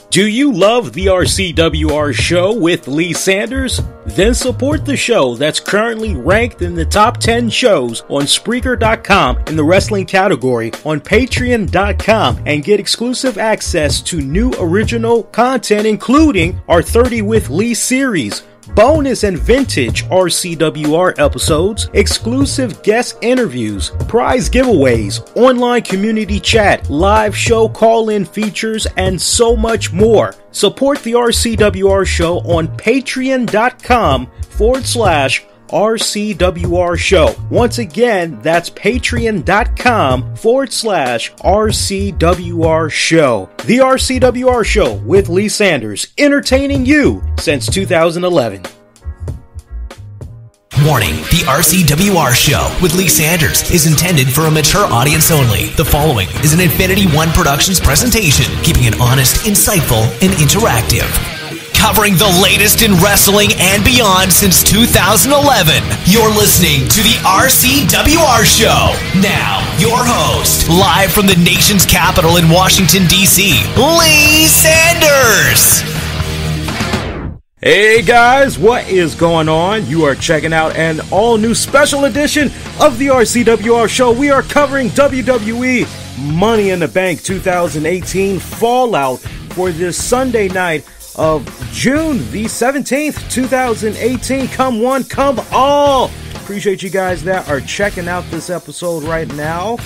Do you love the RCWR show with Lee Sanders? Then support the show that's currently ranked in the top 10 shows on Spreaker.com in the wrestling category, on Patreon.com, and get exclusive access to new original content, including our 30 with Lee series, bonus and vintage RCWR episodes, exclusive guest interviews, prize giveaways, online community chat, live show call-in features, and so much more. Support the RCWR show on patreon.com/RCWR show. Once again, that's patreon.com/RCWR show. The RCWR show with Lee Sanders, entertaining you since 2011. Warning, the RCWR show with Lee Sanders is intended for a mature audience only. The following is an Infinity One Productions presentation, keeping it honest, insightful, and interactive. Covering the latest in wrestling and beyond since 2011. You're listening to the RCWR show. Now, your host, live from the nation's capital in Washington, D.C., Lee Sanders. Hey guys, what is going on? You are checking out an all-new special edition of the RCWR show. We are covering WWE Money in the Bank 2018 Fallout for this Sunday night of June the 17th, 2018. Come one, come all. Appreciate you guys that are checking out this episode right now,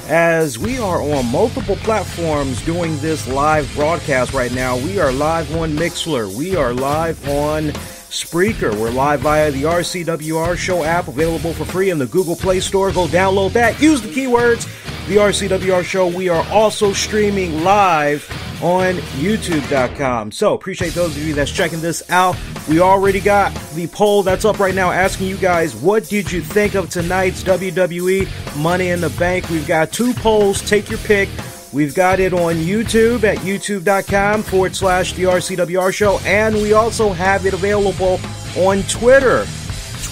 as we are on multiple platforms doing this live broadcast right now. We are live on Mixlr. We are live on Spreaker. We're live via the RCWR show app, available for free in the Google Play Store. Go download that. Use the keywords, the RCWR show. We are also streaming live on YouTube.com. So, appreciate those of you that's checking this out. We already got the poll that's up right now asking you guys, what did you think of tonight's WWE Money in the Bank? We've got two polls. Take your pick. We've got it on YouTube at youtube.com/the RCWR show. And we also have it available on Twitter.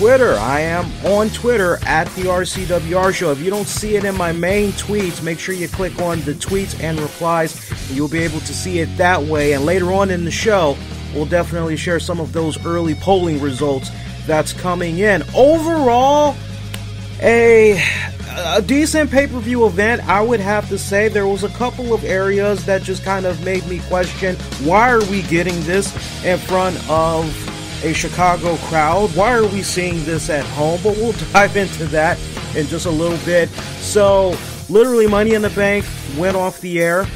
I am on Twitter at the RCWR show. If you don't see it in my main tweets, make sure you click on the tweets and replies, and you'll be able to see it that way. And later on in the show, we'll definitely share some of those early polling results that's coming in. Overall, a decent pay-per-view event, I would have to say. There was a couple of areas that just kind of made me question, why are we getting this in front of a Chicago crowd? Why are we seeing this at home? But we'll dive into that in just a little bit. So, literally, Money in the Bank went off the air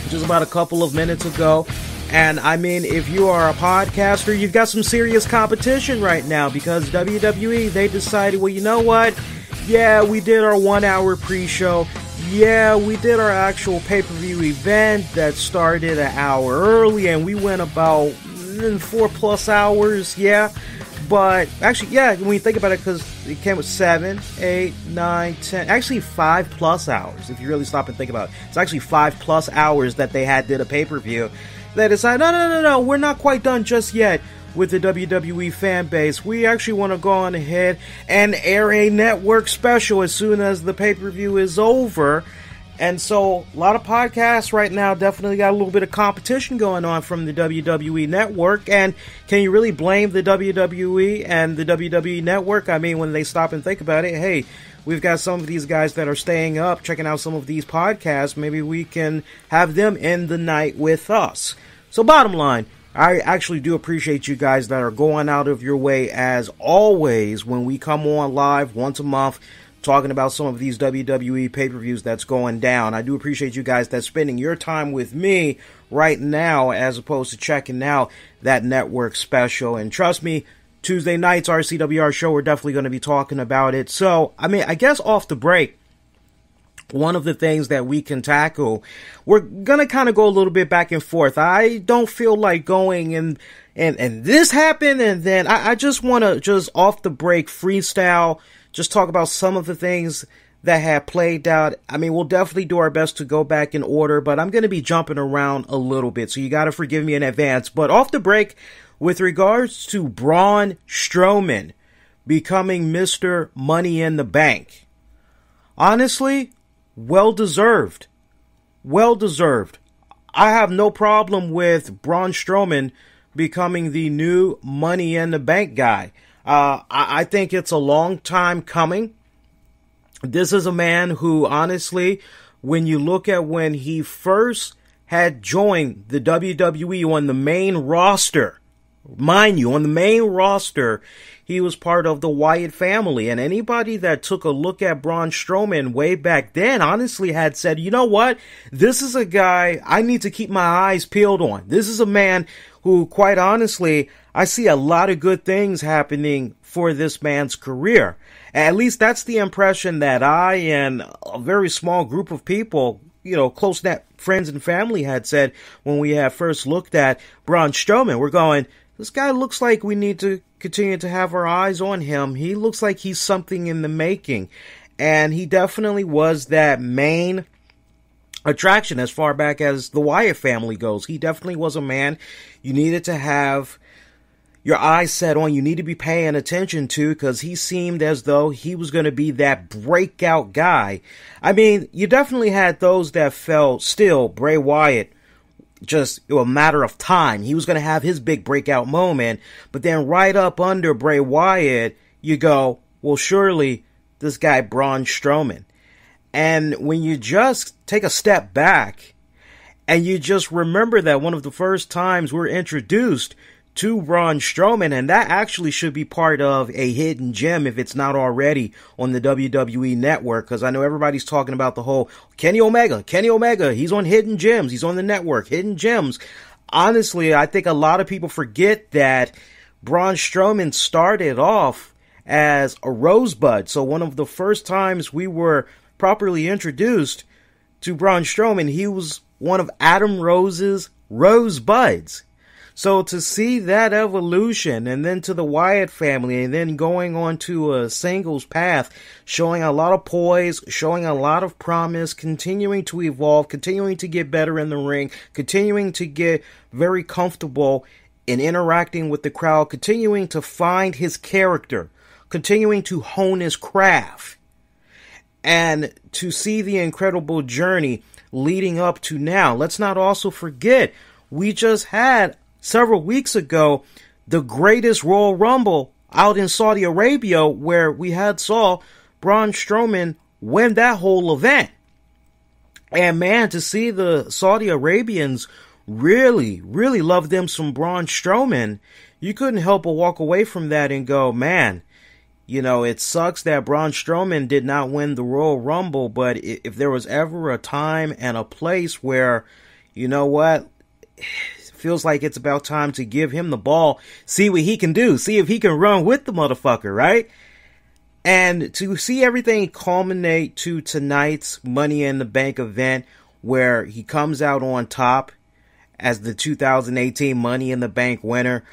just about a couple of minutes ago. And I mean, if you are a podcaster, you've got some serious competition right now, because WWE, they decided, well, you know what? Yeah, we did our 1 hour pre-show. Yeah, we did our actual pay-per-view event that started an hour early, and we went about 4+ hours, yeah. But actually, yeah, when you think about it, because it came with 7, 8, 9, 10, actually 5+ hours, if you really stop and think about it. It's actually 5+ hours that they did a pay-per-view. They decided, no, we're not quite done just yet with the WWE fan base. We actually want to go on ahead and air a network special as soon as the pay-per-view is over. And so, a lot of podcasts right now definitely got a little bit of competition going on from the WWE Network. And can you really blame the WWE and the WWE Network? I mean, when they stop and think about it, hey, we've got some of these guys that are staying up, checking out some of these podcasts. Maybe we can have them end the night with us. So, bottom line, I actually do appreciate you guys that are going out of your way, as always, when we come on live once a month, talking about some of these WWE pay-per-views that's going down. I do appreciate you guys that's spending your time with me right now, as opposed to checking out that network special. And trust me, Tuesday night's RCWR show, we're definitely going to be talking about it. So, I mean, I guess off the break, one of the things that we can tackle, we're going to kind of go a little bit back and forth. I don't feel like going and this happened, and then I just want to just off the break freestyle, just talk about some of the things that have played out. I mean, we'll definitely do our best to go back in order, but I'm going to be jumping around a little bit, so you got to forgive me in advance. But off the break, with regards to Braun Strowman becoming Mr. Money in the Bank, honestly, well deserved. I have no problem with Braun Strowman becoming the new Money in the Bank guy. I think it's a long time coming. This is a man who, honestly, when you look at when he first had joined the WWE on the main roster, mind you, on the main roster, he was part of the Wyatt family. And anybody that took a look at Braun Strowman way back then honestly had said, you know what? This is a guy I need to keep my eyes peeled on. This is a man who, quite honestly, I see a lot of good things happening for this man's career. At least that's the impression that I and a very small group of people, close-knit friends and family had said when we had first looked at Braun Strowman. We're going, this guy looks like we need to continue to have our eyes on him. He looks like he's something in the making. And he definitely was that main attraction as far back as the Wyatt family goes. He definitely was a man you needed to have your eyes set on, you need to be paying attention to, because he seemed as though he was going to be that breakout guy. I mean, you definitely had those that felt still Bray Wyatt, just a matter of time. He was going to have his big breakout moment, but then right up under Bray Wyatt, you go, well, surely this guy Braun Strowman. And when you just take a step back and you just remember that one of the first times we're introduced to Braun Strowman, and that actually should be part of a hidden gem if it's not already on the WWE network, because I know everybody's talking about the whole Kenny Omega, he's on Hidden Gems, he's on the network, Hidden Gems. Honestly, I think a lot of people forget that Braun Strowman started off as a rosebud, so one of the first times we were properly introduced to Braun Strowman, he was one of Adam Rose's rosebuds. So to see that evolution, and then to the Wyatt family, and then going on to a singles path, showing a lot of poise, showing a lot of promise, continuing to evolve, continuing to get better in the ring, continuing to get very comfortable in interacting with the crowd, continuing to find his character, continuing to hone his craft, and to see the incredible journey leading up to now. Let's not also forget, we just had several weeks ago the greatest Royal Rumble out in Saudi Arabia, where we had saw Braun Strowman win that whole event. And man, to see the Saudi Arabians really love them some Braun Strowman, you couldn't help but walk away from that and go, man, it sucks that Braun Strowman did not win the Royal Rumble, but if there was ever a time and a place where, feels like it's about time to give him the ball, see what he can do, see if he can run with the motherfucker, right? And to see everything culminate to tonight's Money in the Bank event, where he comes out on top as the 2018 Money in the Bank winner,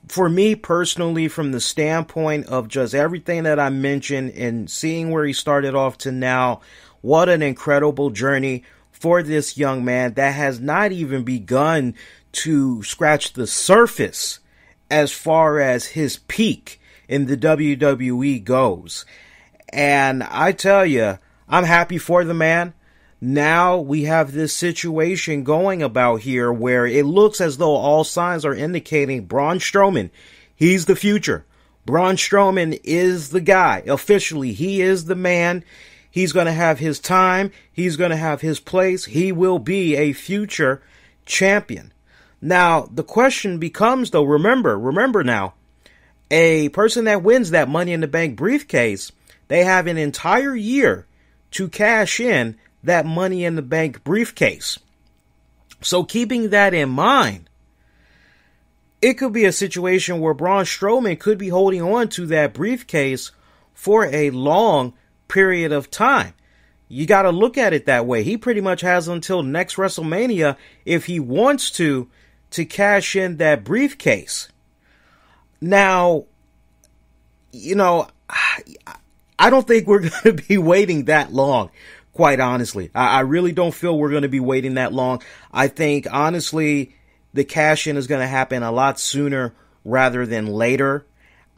for me personally, from the standpoint of just everything that I mentioned and seeing where he started off to now, what an incredible journey for this young man that has not even begun to scratch the surface as far as his peak in the WWE goes. And I tell you, I'm happy for the man. Now we have this situation going about here where it looks as though all signs are indicating Braun Strowman, he's the future. Braun Strowman is the guy. Officially, he is the man. He's going to have his time. He's going to have his place. He will be a future champion. Now, the question becomes, though, remember now, a person that wins that Money in the Bank briefcase, they have an entire year to cash in that Money in the Bank briefcase. So keeping that in mind, it could be a situation where Braun Strowman could be holding on to that briefcase for a long period of time. You got to look at it that way. He pretty much has until next WrestleMania, if he wants to cash in that briefcase. Now, I don't think we're going to be waiting that long, quite honestly. I really don't feel we're going to be waiting that long. I think, honestly, the cash in is going to happen a lot sooner rather than later.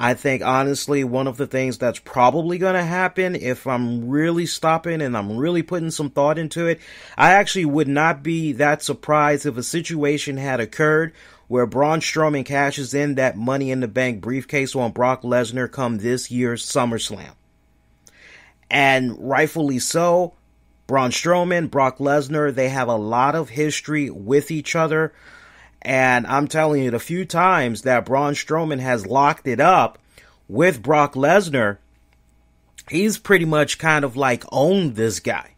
I think, honestly, one of the things that's probably going to happen, if I'm really stopping and I'm really putting some thought into it, I actually would not be that surprised if a situation had occurred where Braun Strowman cashes in that Money in the Bank briefcase on Brock Lesnar come this year's SummerSlam. And rightfully so, Braun Strowman, Brock Lesnar, they have a lot of history with each other. And I'm telling you, the few times that Braun Strowman has locked it up with Brock Lesnar, he's pretty much kind of like owned this guy.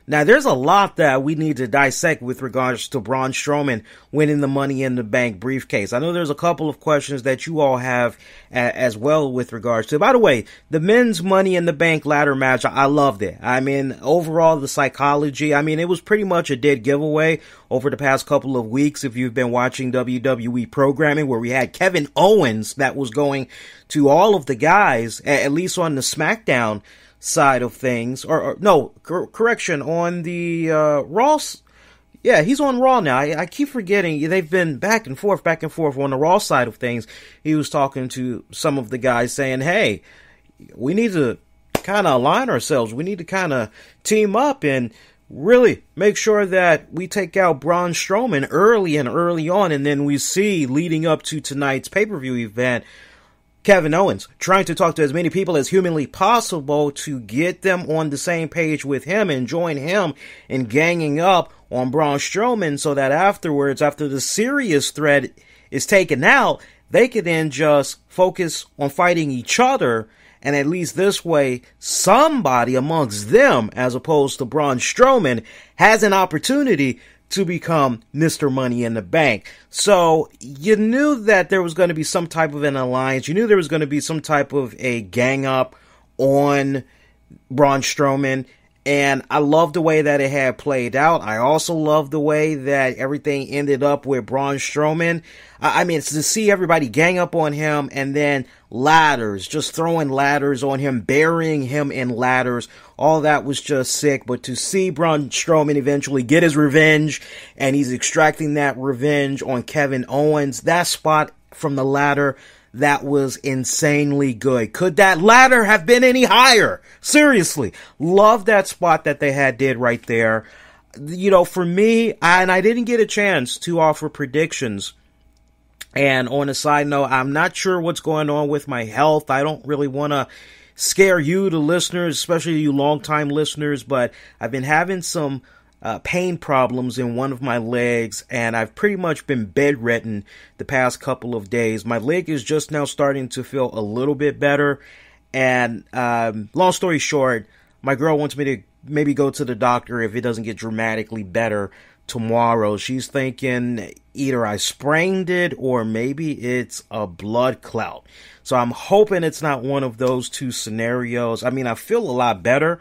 Now, there's a lot that we need to dissect with regards to Braun Strowman winning the Money in the Bank briefcase. I know there's a couple of questions that you all have as well with regards to. By the way, the men's Money in the Bank ladder match, I loved it. I mean, overall, the psychology, I mean, it was pretty much a dead giveaway over the past couple of weeks if you've been watching WWE programming, where we had Kevin Owens that was going to all of the guys, at least on the SmackDown side of things, correction, on the Raw. Yeah, he's on Raw now. I keep forgetting. They've been back and forth on the Raw side of things. He was talking to some of the guys saying, hey, we need to kind of align ourselves. We need to kind of team up and really make sure that we take out Braun Strowman early on, and then we see, leading up to tonight's pay-per-view event, Kevin Owens trying to talk to as many people as humanly possible to get them on the same page with him and join him in ganging up on Braun Strowman, so that afterwards, after the serious threat is taken out, they can then just focus on fighting each other, and at least this way, somebody amongst them, as opposed to Braun Strowman, has an opportunity to become Mr. Money in the Bank. So you knew that there was going to be some type of an alliance. You knew there was going to be some type of a gang up on Braun Strowman. And I love the way that it had played out. I also love the way that everything ended up with Braun Strowman. I mean, to see everybody gang up on him and then ladders, just throwing ladders on him, burying him in ladders, all that was just sick. But to see Braun Strowman eventually get his revenge, and he's extracting that revenge on Kevin Owens, that spot from the ladder, that was insanely good. Could that ladder have been any higher? Seriously. Love that spot that they did right there. You know, for me, I didn't get a chance to offer predictions. And on a side note, I'm not sure what's going on with my health. I don't really want to scare you, the listeners, especially you longtime listeners, but I've been having some pain problems in one of my legs, and I've pretty much been bedridden the past couple of days. My leg is just now starting to feel a little bit better, and long story short, my girl wants me to maybe go to the doctor if it doesn't get dramatically better tomorrow. She's thinking either I sprained it or maybe it's a blood clot. So I'm hoping it's not one of those two scenarios. I mean, I feel a lot better.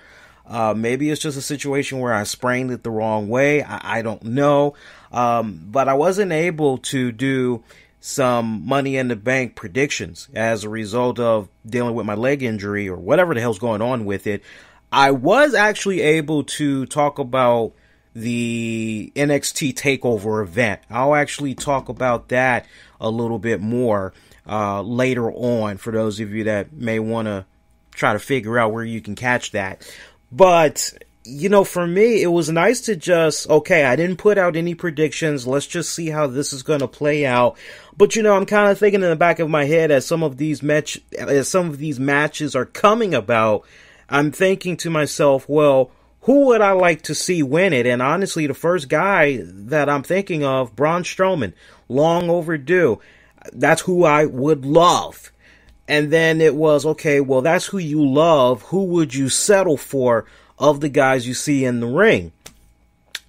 Maybe it's just a situation where I sprained it the wrong way. I don't know. But I wasn't able to do some Money in the Bank predictions as a result of dealing with my leg injury or whatever the hell's going on with it. I was actually able to talk about the NXT TakeOver event. I'll actually talk about that a little bit more later on for those of you that may want to try to figure out where you can catch that. But, you know, for me, it was nice to just, okay, I didn't put out any predictions. Let's just see how this is going to play out. But, you know, I'm kind of thinking in the back of my head as some of these matches are coming about, I'm thinking to myself, well, who would I like to see win it? And honestly, the first guy that I'm thinking of, Braun Strowman, long overdue. That's who I would love. And then it was, okay, well, that's who you love. Who would you settle for of the guys you see in the ring?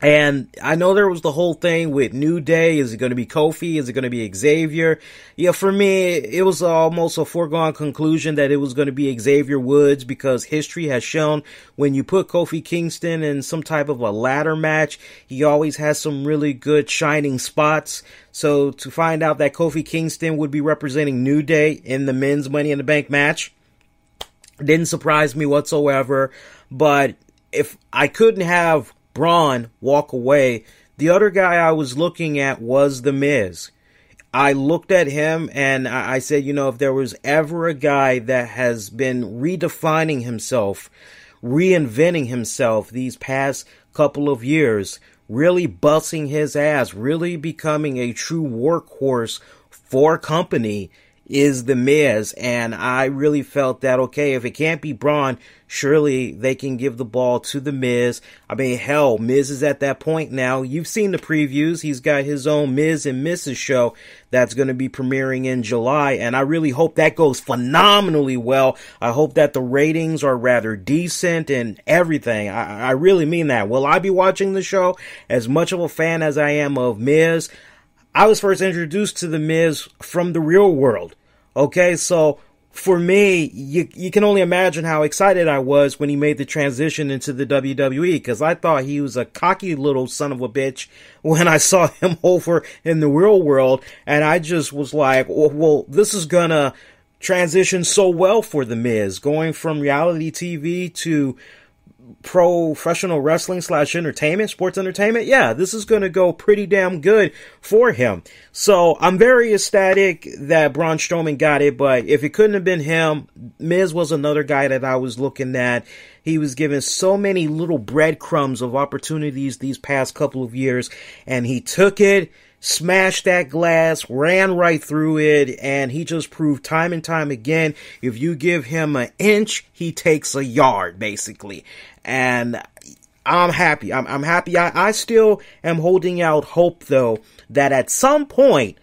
And I know there was the whole thing with New Day. Is it going to be Kofi? Is it going to be Xavier? Yeah, for me, it was almost a foregone conclusion that it was going to be Xavier Woods, because history has shown when you put Kofi Kingston in some type of a ladder match, he always has some really good shining spots. So to find out that Kofi Kingston would be representing New Day in the men's Money in the Bank match didn't surprise me whatsoever. But if I couldn't have Braun walk away, the other guy I was looking at was The Miz. I looked at him and I said, you know, if there was ever a guy that has been redefining himself, reinventing himself these past couple of years, really busting his ass, really becoming a true workhorse for company, is The Miz. And I really felt that, okay, if it can't be Braun, surely they can give the ball to The Miz. I mean, hell, Miz is at that point now. You've seen the previews. He's got his own Miz and Mrs. show that's going to be premiering in July, and I really hope that goes phenomenally well. I hope that the ratings are rather decent and everything. I really mean that. Will I be watching the show? As much of a fan as I am of Miz, I was first introduced to The Miz from the real world. Okay, so for me, you can only imagine how excited I was when he made the transition into the WWE, because I thought he was a cocky little son of a bitch when I saw him over in the real world, and I just was like, well, this is gonna transition so well for The Miz, going from reality TV to professional wrestling / entertainment, sports entertainment. Yeah, this is going to go pretty damn good for him. So I'm very ecstatic that Braun Strowman got it, but if it couldn't have been him, Miz was another guy that I was looking at. He was given so many little breadcrumbs of opportunities these past couple of years, and he took it, smashed that glass, ran right through it, and he just proved time and time again, if you give him an inch, he takes a yard, basically. And I'm happy. I'm happy. I still am holding out hope, though, that at some point,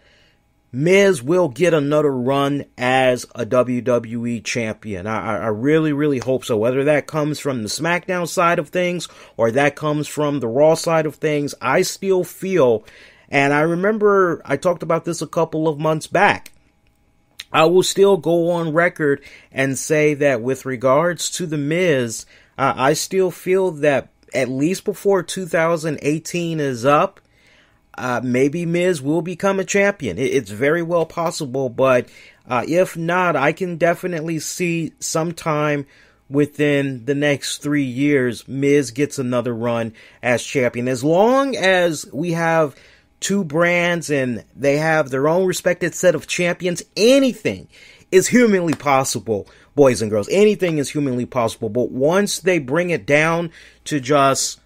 Miz will get another run as a WWE champion. I really, really hope so. Whether that comes from the SmackDown side of things or that comes from the Raw side of things, I still feel, and I remember I talked about this a couple of months back, I will still go on record and say that with regards to The Miz, I still feel that at least before 2018 is up, maybe Miz will become a champion. It's very well possible, but if not, I can definitely see sometime within the next 3 years, Miz gets another run as champion. As long as we have two brands and they have their own respected set of champions, anything is humanly possible, boys and girls. Anything is humanly possible. But once they bring it down to just,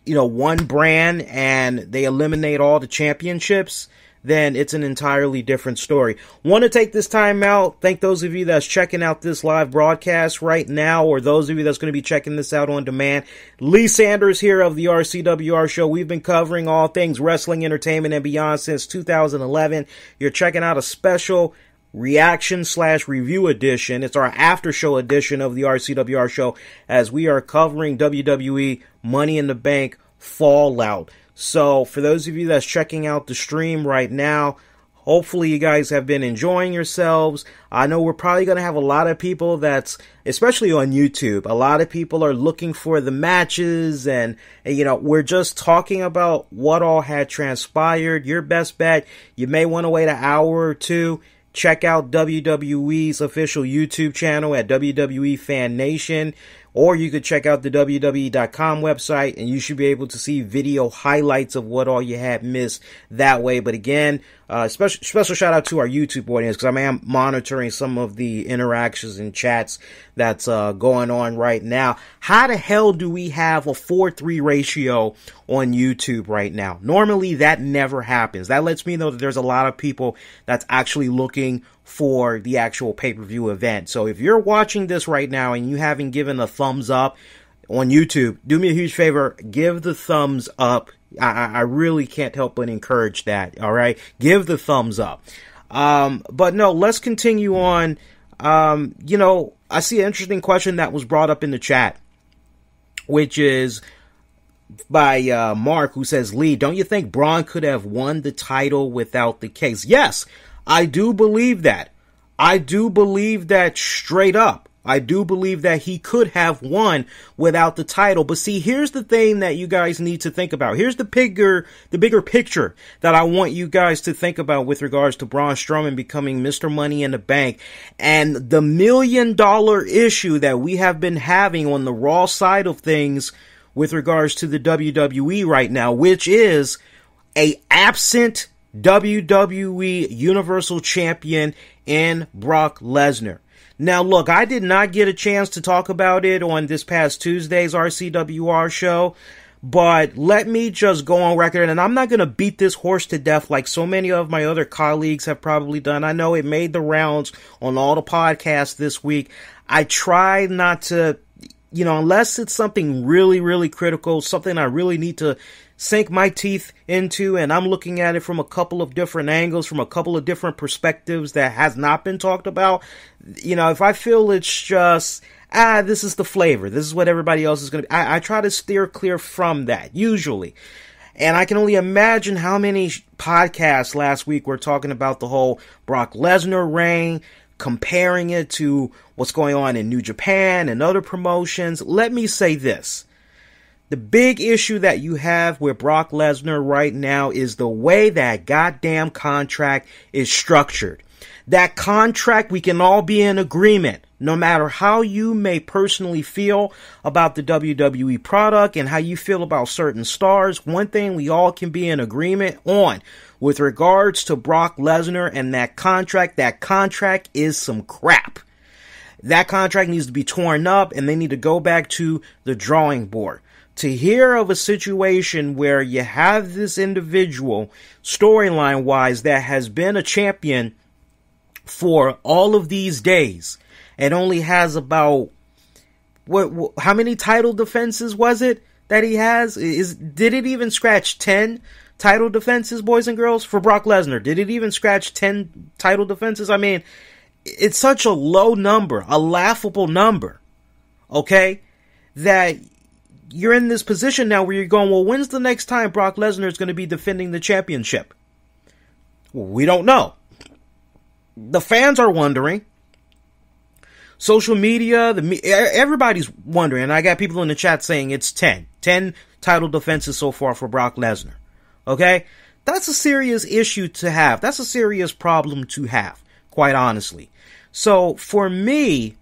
one brand and they eliminate all the championships, then it's an entirely different story. Want to take this time out, thank those of you that's checking out this live broadcast right now, or those of you that's going to be checking this out on demand. Lee Sanders here of the RCWR show. We've been covering all things wrestling, entertainment, and beyond since 2011. You're checking out a special reaction / review edition. It's our after show edition of the RCWR show, as we are covering WWE Money in the Bank Fallout. So for those of you that's checking out the stream right now, hopefully you guys have been enjoying yourselves. I know we're probably going to have a lot of people that's, especially on YouTube, a lot of people are looking for the matches, and we're just talking about what all had transpired. Your best bet, you may want to wait an hour or two. Check out WWE's official YouTube channel at WWE Fan Nation, or you could check out the WWE.com website, and you should be able to see video highlights of what all you had missed that way. But again, special shout out to our YouTube audience, because I am monitoring some of the interactions and chats that's going on right now. How the hell do we have a 4:3 ratio on YouTube right now? Normally that never happens. That lets me know that there's a lot of people that's actually looking for the actual pay-per-view event. So if you're watching this right now and you haven't given a thumbs up on YouTube, do me a huge favor, give the thumbs up. I really can't help but encourage that, all right? Give the thumbs up. But no, let's continue on. I see an interesting question that was brought up in the chat, which is by Mark, who says, Lee, don't you think Braun could have won the title without the case? Yes, I do believe that. I do believe that straight up. I do believe that he could have won without the title. But see, here's the thing that you guys need to think about. Here's the bigger picture that I want you guys to think about with regards to Braun Strowman becoming Mr. Money in the Bank, and the $1 million issue that we have been having on the Raw side of things with regards to the WWE right now, which is a absent WWE Universal Champion in Brock Lesnar. Now, look, I did not get a chance to talk about it on this past Tuesday's RCWR show, but let me just go on record, and I'm not going to beat this horse to death like so many of my other colleagues have probably done. I know it made the rounds on all the podcasts this week. I try not to, unless it's something really, really critical, something I really need to sink my teeth into, and I'm looking at it from a couple of different angles, from a couple of different perspectives that has not been talked about. If I feel it's just, this is the flavor, this is what everybody else is going to be, I try to steer clear from that, usually. And I can only imagine how many podcasts last week were talking about the whole Brock Lesnar reign, comparing it to what's going on in New Japan and other promotions. Let me say this. The big issue that you have with Brock Lesnar right now is the way that goddamn contract is structured. That contract, we can all be in agreement, no matter how you may personally feel about the WWE product and how you feel about certain stars. One thing we all can be in agreement on with regards to Brock Lesnar and that contract is some crap. That contract needs to be torn up and they need to go back to the drawing board. To hear of a situation where you have this individual, storyline-wise, that has been a champion for all of these days and only has about, how many title defenses was it that he has? Did it even scratch 10 title defenses, boys and girls, for Brock Lesnar? Did it even scratch 10 title defenses? I mean, it's such a low number, a laughable number, okay, that you're in this position now where you're going, well, when's the next time Brock Lesnar is going to be defending the championship? Well, we don't know. The fans are wondering. Social media, everybody's wondering. And I got people in the chat saying it's 10. 10 title defenses so far for Brock Lesnar. Okay? That's a serious issue to have. That's a serious problem to have, quite honestly. So, for me,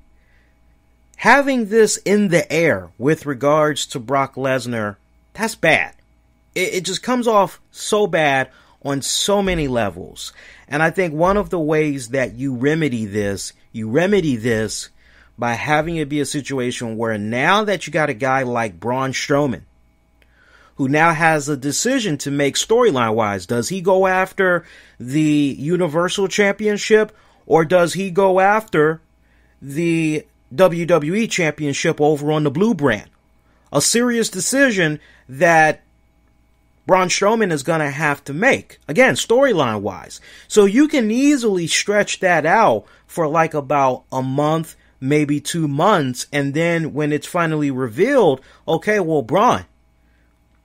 having this in the air with regards to Brock Lesnar, that's bad. It just comes off so bad on so many levels. And I think one of the ways that you remedy this by having it be a situation where now that you got a guy like Braun Strowman, who now has a decision to make storyline-wise. Does he go after the Universal Championship, or does he go after the WWE Championship over on the Blue brand? A serious decision that Braun Strowman is going to have to make. Again, storyline wise. So you can easily stretch that out for like about a month, maybe 2 months. And then when it's finally revealed, okay, well, Braun,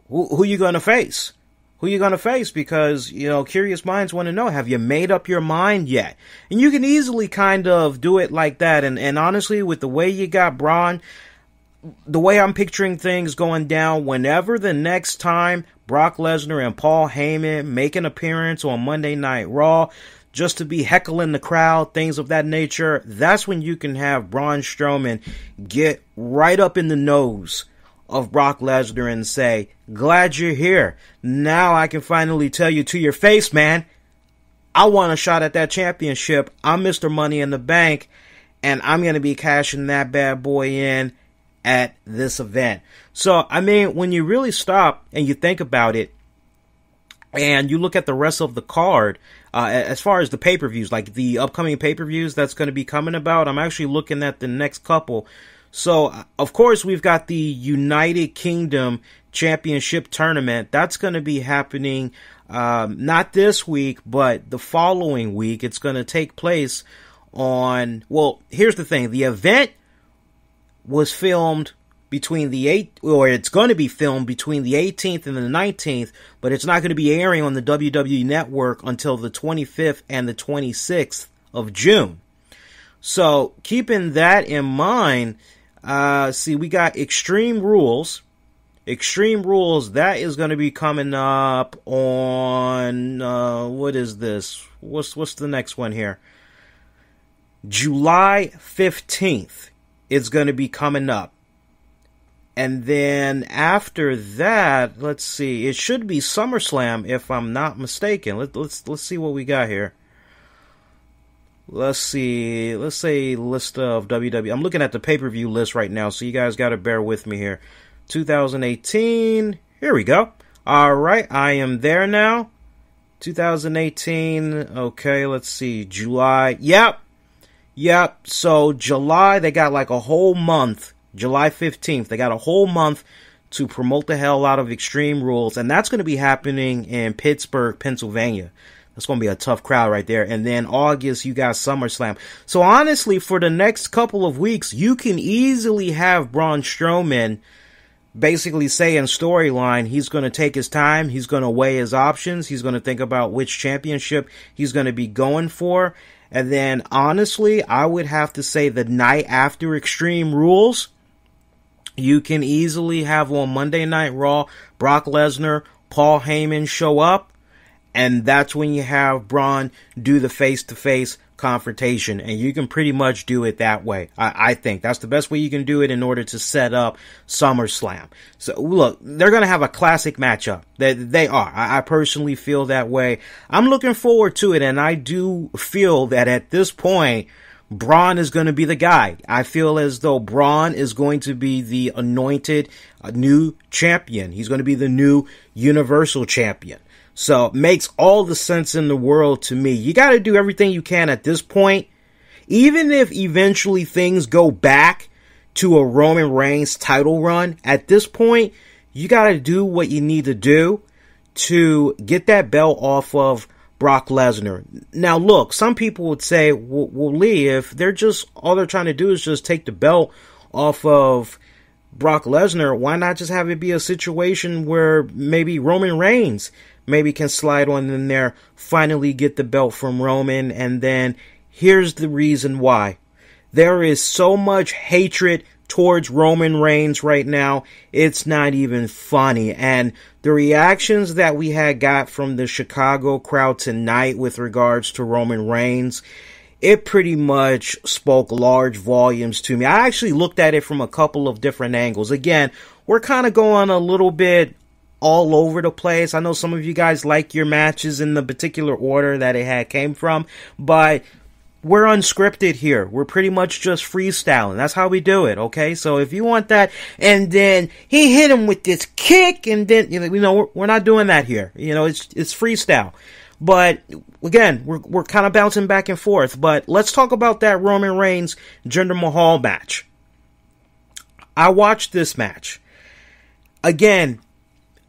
who you going to face? Who you going to face? Because, curious minds want to know, have you made up your mind yet? And you can easily kind of do it like that. And honestly, with the way you got Braun, the way I'm picturing things going down, whenever the next time Brock Lesnar and Paul Heyman make an appearance on Monday Night Raw, just to be heckling the crowd, things of that nature, that's when you can have Braun Strowman get right up in the nose of Brock Lesnar and say, glad you're here. Now I can finally tell you to your face, man, I want a shot at that championship. I'm Mr. Money in the Bank, and I'm going to be cashing that bad boy in at this event. So, I mean, when you really stop and you think about it, and you look at the rest of the card, as far as the pay-per-views, like the upcoming pay-per-views that's going to be coming about, I'm actually looking at the next couple. So, of course, we've got the United Kingdom Championship Tournament. That's going to be happening not this week, but the following week. It's going to take place on, well, here's the thing. The event was filmed between it's going to be filmed between the 18th and the 19th, but it's not going to be airing on the WWE Network until the 25th and the 26th of June. So, keeping that in mind, we got Extreme Rules. Extreme Rules, that is going to be coming up on, what is this? What's the next one here? July 15th. It's going to be coming up. And then after that, let's see, it should be SummerSlam if I'm not mistaken. Let's see what we got here. Let's see. Let's say list of WWE. I'm looking at the pay-per-view list right now, so you guys got to bear with me here. 2018. Here we go. All right, I am there now. 2018. Okay, let's see. July. Yep. So July, they got like a whole month. July 15th, they got a whole month to promote the hell out of Extreme Rules, and that's going to be happening in Pittsburgh, Pennsylvania. That's going to be a tough crowd right there. And then August, you got SummerSlam. So honestly, for the next couple of weeks, you can easily have Braun Strowman basically say in storyline, he's going to take his time, he's going to weigh his options, he's going to think about which championship he's going to be going for. And then honestly, I would have to say the night after Extreme Rules, you can easily have on Monday Night Raw, Brock Lesnar, Paul Heyman show up, and that's when you have Braun do the face-to-face confrontation, and you can pretty much do it that way. I think that's the best way you can do it in order to set up SummerSlam. So look, they're going to have a classic matchup. They are. I personally feel that way. I'm looking forward to it, and I do feel that at this point, Braun is going to be the guy. I feel as though Braun is going to be the anointed new champion. He's going to be the new Universal Champion. So it makes all the sense in the world to me. You got to do everything you can at this point. Even if eventually things go back to a Roman Reigns title run, at this point, you got to do what you need to do to get that belt off of Brock Lesnar. Now, look, some people would say, well, Lee, if they're just, all they're trying to do is just take the belt off of Brock Lesnar, why not just have it be a situation where maybe Roman Reigns maybe can slide on in there, finally get the belt from Roman, and then here's the reason why. There is so much hatred towards Roman Reigns right now, it's not even funny. And the reactions that we had got from the Chicago crowd tonight with regards to Roman Reigns, it pretty much spoke large volumes to me. I actually looked at it from a couple of different angles. Again, we're kind of going a little bit all over the place. I know some of you guys like your matches in the particular order that it came from, but we're unscripted here. We're pretty much just freestyling. That's how we do it, okay? So if you want that, and then he hit him with this kick, and then, we're not doing that here. It's freestyle. But again, we're kind of bouncing back and forth. But let's talk about that Roman Reigns Jinder Mahal match. I watched this match. Again,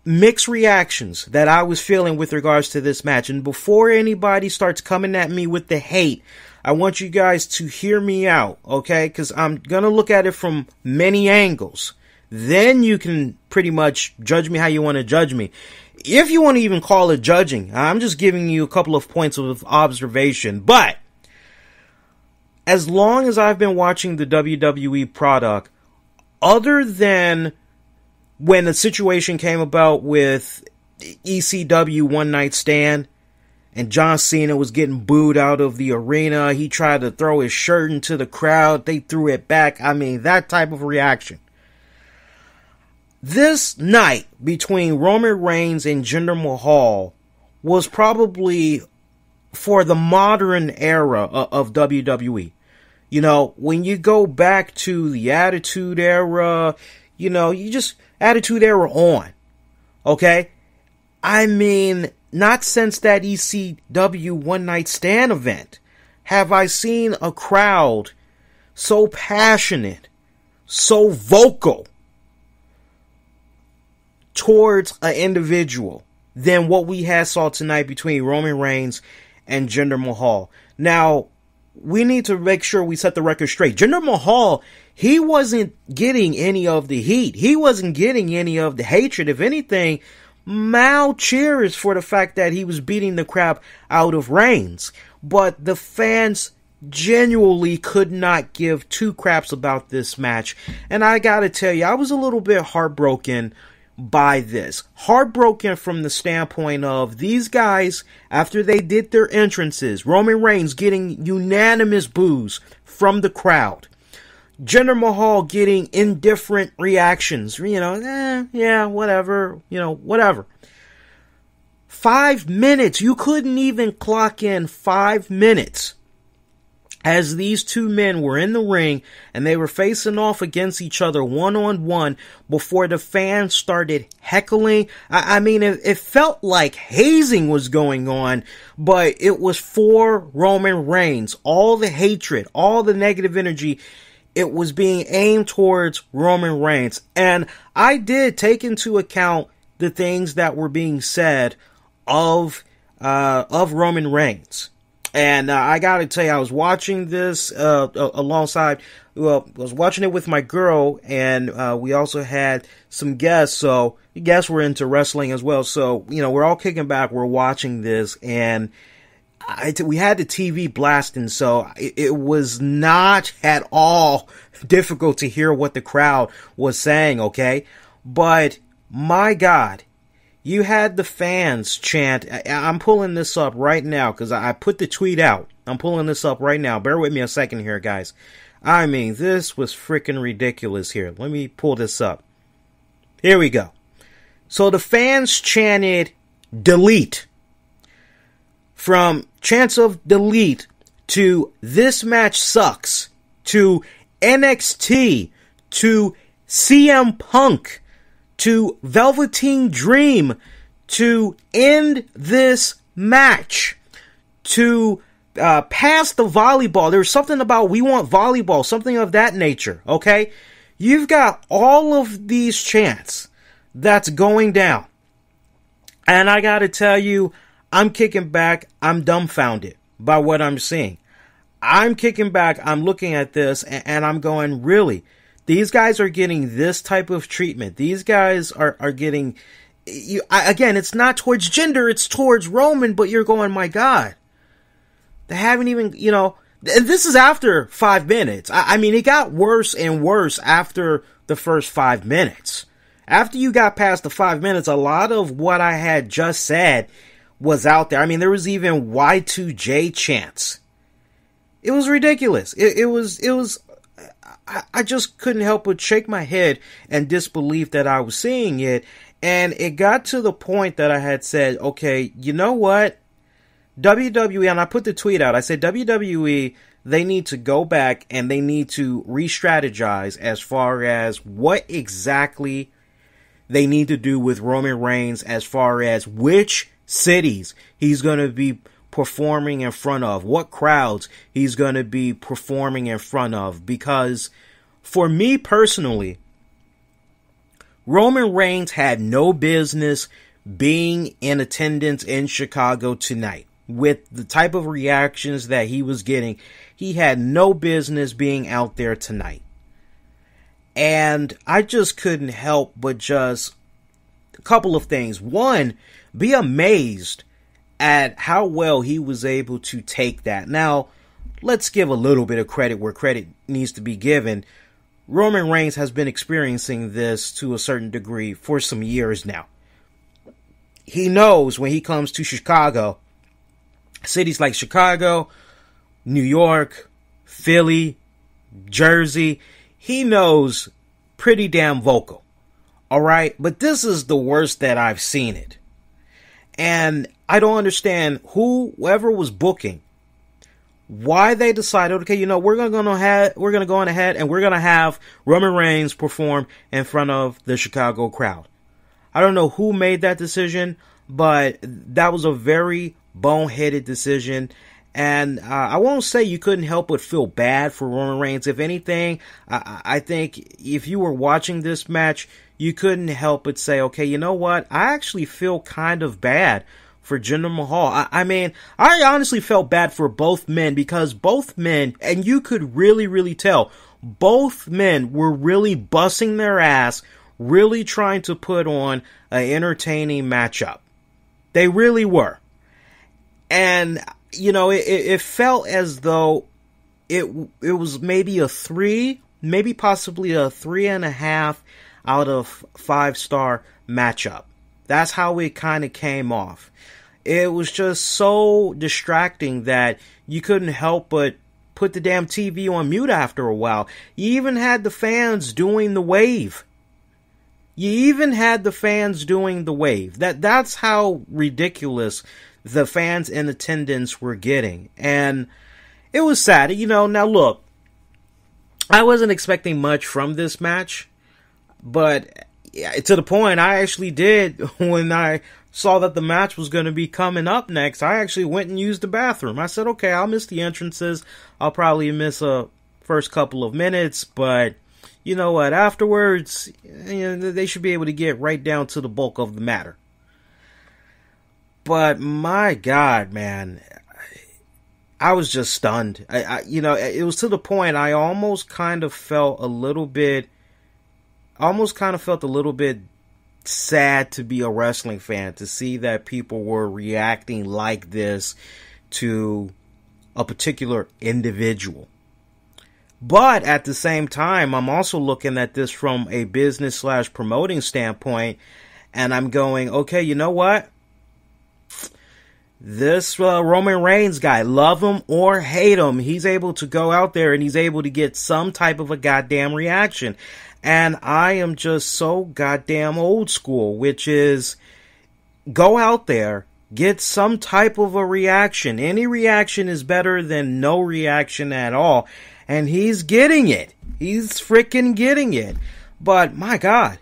mixed reactions that I was feeling with regards to this match. And before anybody starts coming at me with the hate, I want you guys to hear me out, okay? Because I'm going to look at it from many angles. Then you can pretty much judge me how you want to judge me. If you want to even call it judging, I'm just giving you a couple of points of observation. But as long as I've been watching the WWE product, other than when the situation came about with ECW One Night Stand and John Cena was getting booed out of the arena, he tried to throw his shirt into the crowd, they threw it back. I mean, that type of reaction. This night between Roman Reigns and Jinder Mahal was probably for the modern era of WWE. When you go back to the Attitude Era, you just Attitude Era on. Okay? I mean, not since that ECW One Night Stand event have I seen a crowd so passionate, so vocal towards an individual than what we saw tonight between Roman Reigns and Jinder Mahal. Now, we need to make sure we set the record straight. Jinder Mahal, he wasn't getting any of the heat. He wasn't getting any of the hatred. If anything, mild cheers for the fact that he was beating the crap out of Reigns. But the fans genuinely could not give two craps about this match. And I gotta tell you, I was a little bit heartbroken by this. Heartbroken from the standpoint of these guys, after they did their entrances, Roman Reigns getting unanimous boos from the crowd. Jinder Mahal getting indifferent reactions. Yeah, whatever. Whatever. 5 minutes. You couldn't even clock in 5 minutes as these two men were in the ring and they were facing off against each other one-on-one before the fans started heckling. I mean, it felt like hazing was going on, but it was for Roman Reigns. All the hatred, all the negative energy, it was being aimed towards Roman Reigns. And I did take into account the things that were being said of Roman Reigns. And I gotta tell you, I was watching this alongside, I was watching it with my girl, and we also had some guests, so the guests were into wrestling as well. So, we're all kicking back, we're watching this, and we had the TV blasting, so it was not at all difficult to hear what the crowd was saying, okay? But, my God, you had the fans chant. I'm pulling this up right now because I put the tweet out. I'm pulling this up right now. Bear with me a second here, guys. I mean, this was freaking ridiculous here. Let me pull this up. Here we go. So the fans chanted, delete. From chants of delete to this match sucks to NXT to CM Punk to Velveteen Dream, to end this match, to pass the volleyball. There's something about we want volleyball, something of that nature, okay? You've got all of these chants that's going down. And I gotta tell you, I'm kicking back, I'm dumbfounded by what I'm seeing. I'm kicking back, I'm looking at this, and I'm going, really? These guys are getting this type of treatment. These guys are getting, again, it's not towards Jinder, it's towards Roman, but you're going, my God. They haven't even, and this is after 5 minutes. I mean, it got worse and worse after the first 5 minutes. After you got past the 5 minutes, a lot of what I had just said was out there. I mean, there was even Y2J chants. It was ridiculous. It was I just couldn't help but shake my head in disbelief that I was seeing it. And it got to the point that I had said, okay, you know what? WWE, and I put the tweet out, I said, WWE, they need to go back and they need to re-strategize as far as what exactly they need to do with Roman Reigns as far as which cities he's going to be performing in front of, what crowds he's going to be performing in front of, because for me personally, Roman Reigns had no business being in attendance in Chicago tonight. With the type of reactions that he was getting, he had no business being out there tonight. And I just couldn't help but just a couple of things. One, be amazed at how well he was able to take that. Now, let's give a little bit of credit where credit needs to be given. Roman Reigns has been experiencing this to a certain degree for some years now. He knows when he comes to Chicago, cities like Chicago, New York, Philly, Jersey, he knows pretty damn vocal. Alright? But this is the worst that I've seen it. And I don't understand whoever was booking, why they decided, okay, we're gonna go on ahead and we're gonna have Roman Reigns perform in front of the Chicago crowd. I don't know who made that decision, but that was a very boneheaded decision. And I won't say you couldn't help but feel bad for Roman Reigns. If anything, I think if you were watching this match, you couldn't help but say, okay, you know what? I actually feel kind of bad for Jinder Mahal. I mean, I honestly felt bad for both men because both men, and you could really, really tell, both men were really busting their ass, really trying to put on an entertaining matchup. They really were. And, it felt as though it was maybe a 3, maybe possibly a 3.5 out of 5-star matchup. That's how it kind of came off. It was just so distracting that you couldn't help but put the damn TV on mute after a while. You even had the fans doing the wave. That's how ridiculous the fans in attendance were getting. And it was sad. You know, now look, I wasn't expecting much from this match, but to the point I actually did when I saw that the match was going to be coming up next. I actually went and used the bathroom. I said, okay, I'll miss the entrances. I'll probably miss a first couple of minutes, but you know what? Afterwards, you know, they should be able to get right down to the bulk of the matter. But my God, man, I was just stunned. You know, it was to the point I almost kind of felt a little bit sad to be a wrestling fan, to see that people were reacting like this to a particular individual. But at the same time, I'm also looking at this from a business/promoting standpoint, and I'm going, okay, you know what? This Roman Reigns guy, love him or hate him, he's able to go out there and he's able to get some type of a goddamn reaction. And I am just so goddamn old school, which is go out there, get some type of a reaction. Any reaction is better than no reaction at all. And he's getting it. He's freaking getting it. But my God.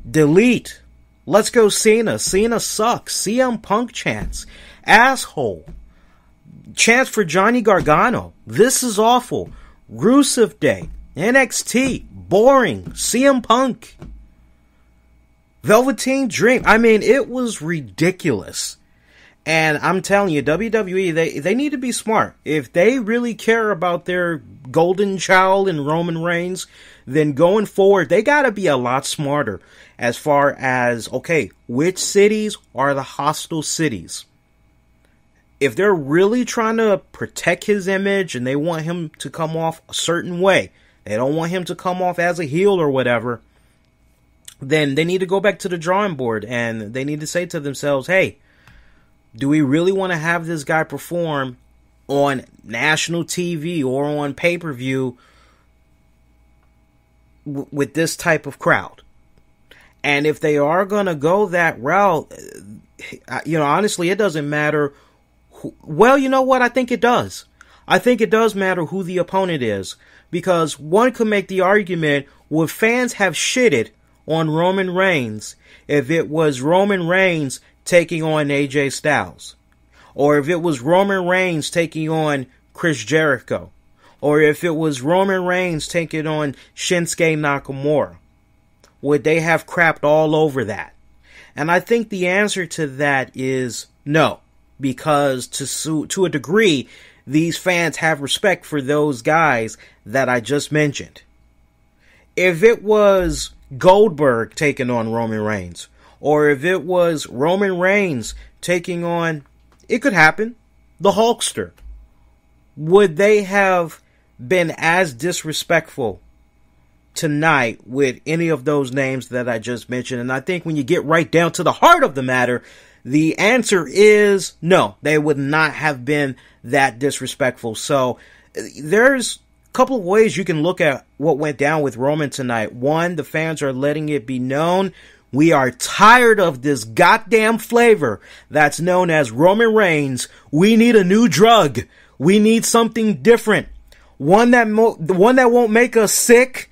Delete. Let's go Cena. Cena sucks. CM Punk chants. Asshole. Chants for Johnny Gargano. This is awful. Rusev Day. NXT. Boring. CM Punk. Velveteen Dream. I mean, it was ridiculous. And I'm telling you, WWE, they need to be smart. If they really care about their golden child in Roman Reigns, then going forward, they got to be a lot smarter as far as, okay, which cities are the hostile cities? If they're really trying to protect his image and they want him to come off a certain way, they don't want him to come off as a heel or whatever, then they need to go back to the drawing board and they need to say to themselves, hey, do we really want to have this guy perform on national TV or on pay-per-view with this type of crowd? And if they are going to go that route, you know, honestly, it doesn't matter. Well, you know what? I think it does. I think it does matter who the opponent is. Because one could make the argument, would fans have shitted on Roman Reigns if it was Roman Reigns taking on AJ Styles, or if it was Roman Reigns taking on Chris Jericho, or if it was Roman Reigns taking on Shinsuke Nakamura? Would they have crapped all over that? And I think the answer to that is no, because to a degree, these fans have respect for those guys that I just mentioned. If it was Goldberg taking on Roman Reigns, or if it was Roman Reigns taking on, it could happen, the Hulkster, would they have been as disrespectful tonight with any of those names that I just mentioned? And I think when you get right down to the heart of the matter, the answer is no, they would not have been that disrespectful. So there's a couple of ways you can look at what went down with Roman tonight. One, the fans are letting it be known, we are tired of this goddamn flavor that's known as Roman Reigns. We need a new drug. We need something different. One that won't make us sick,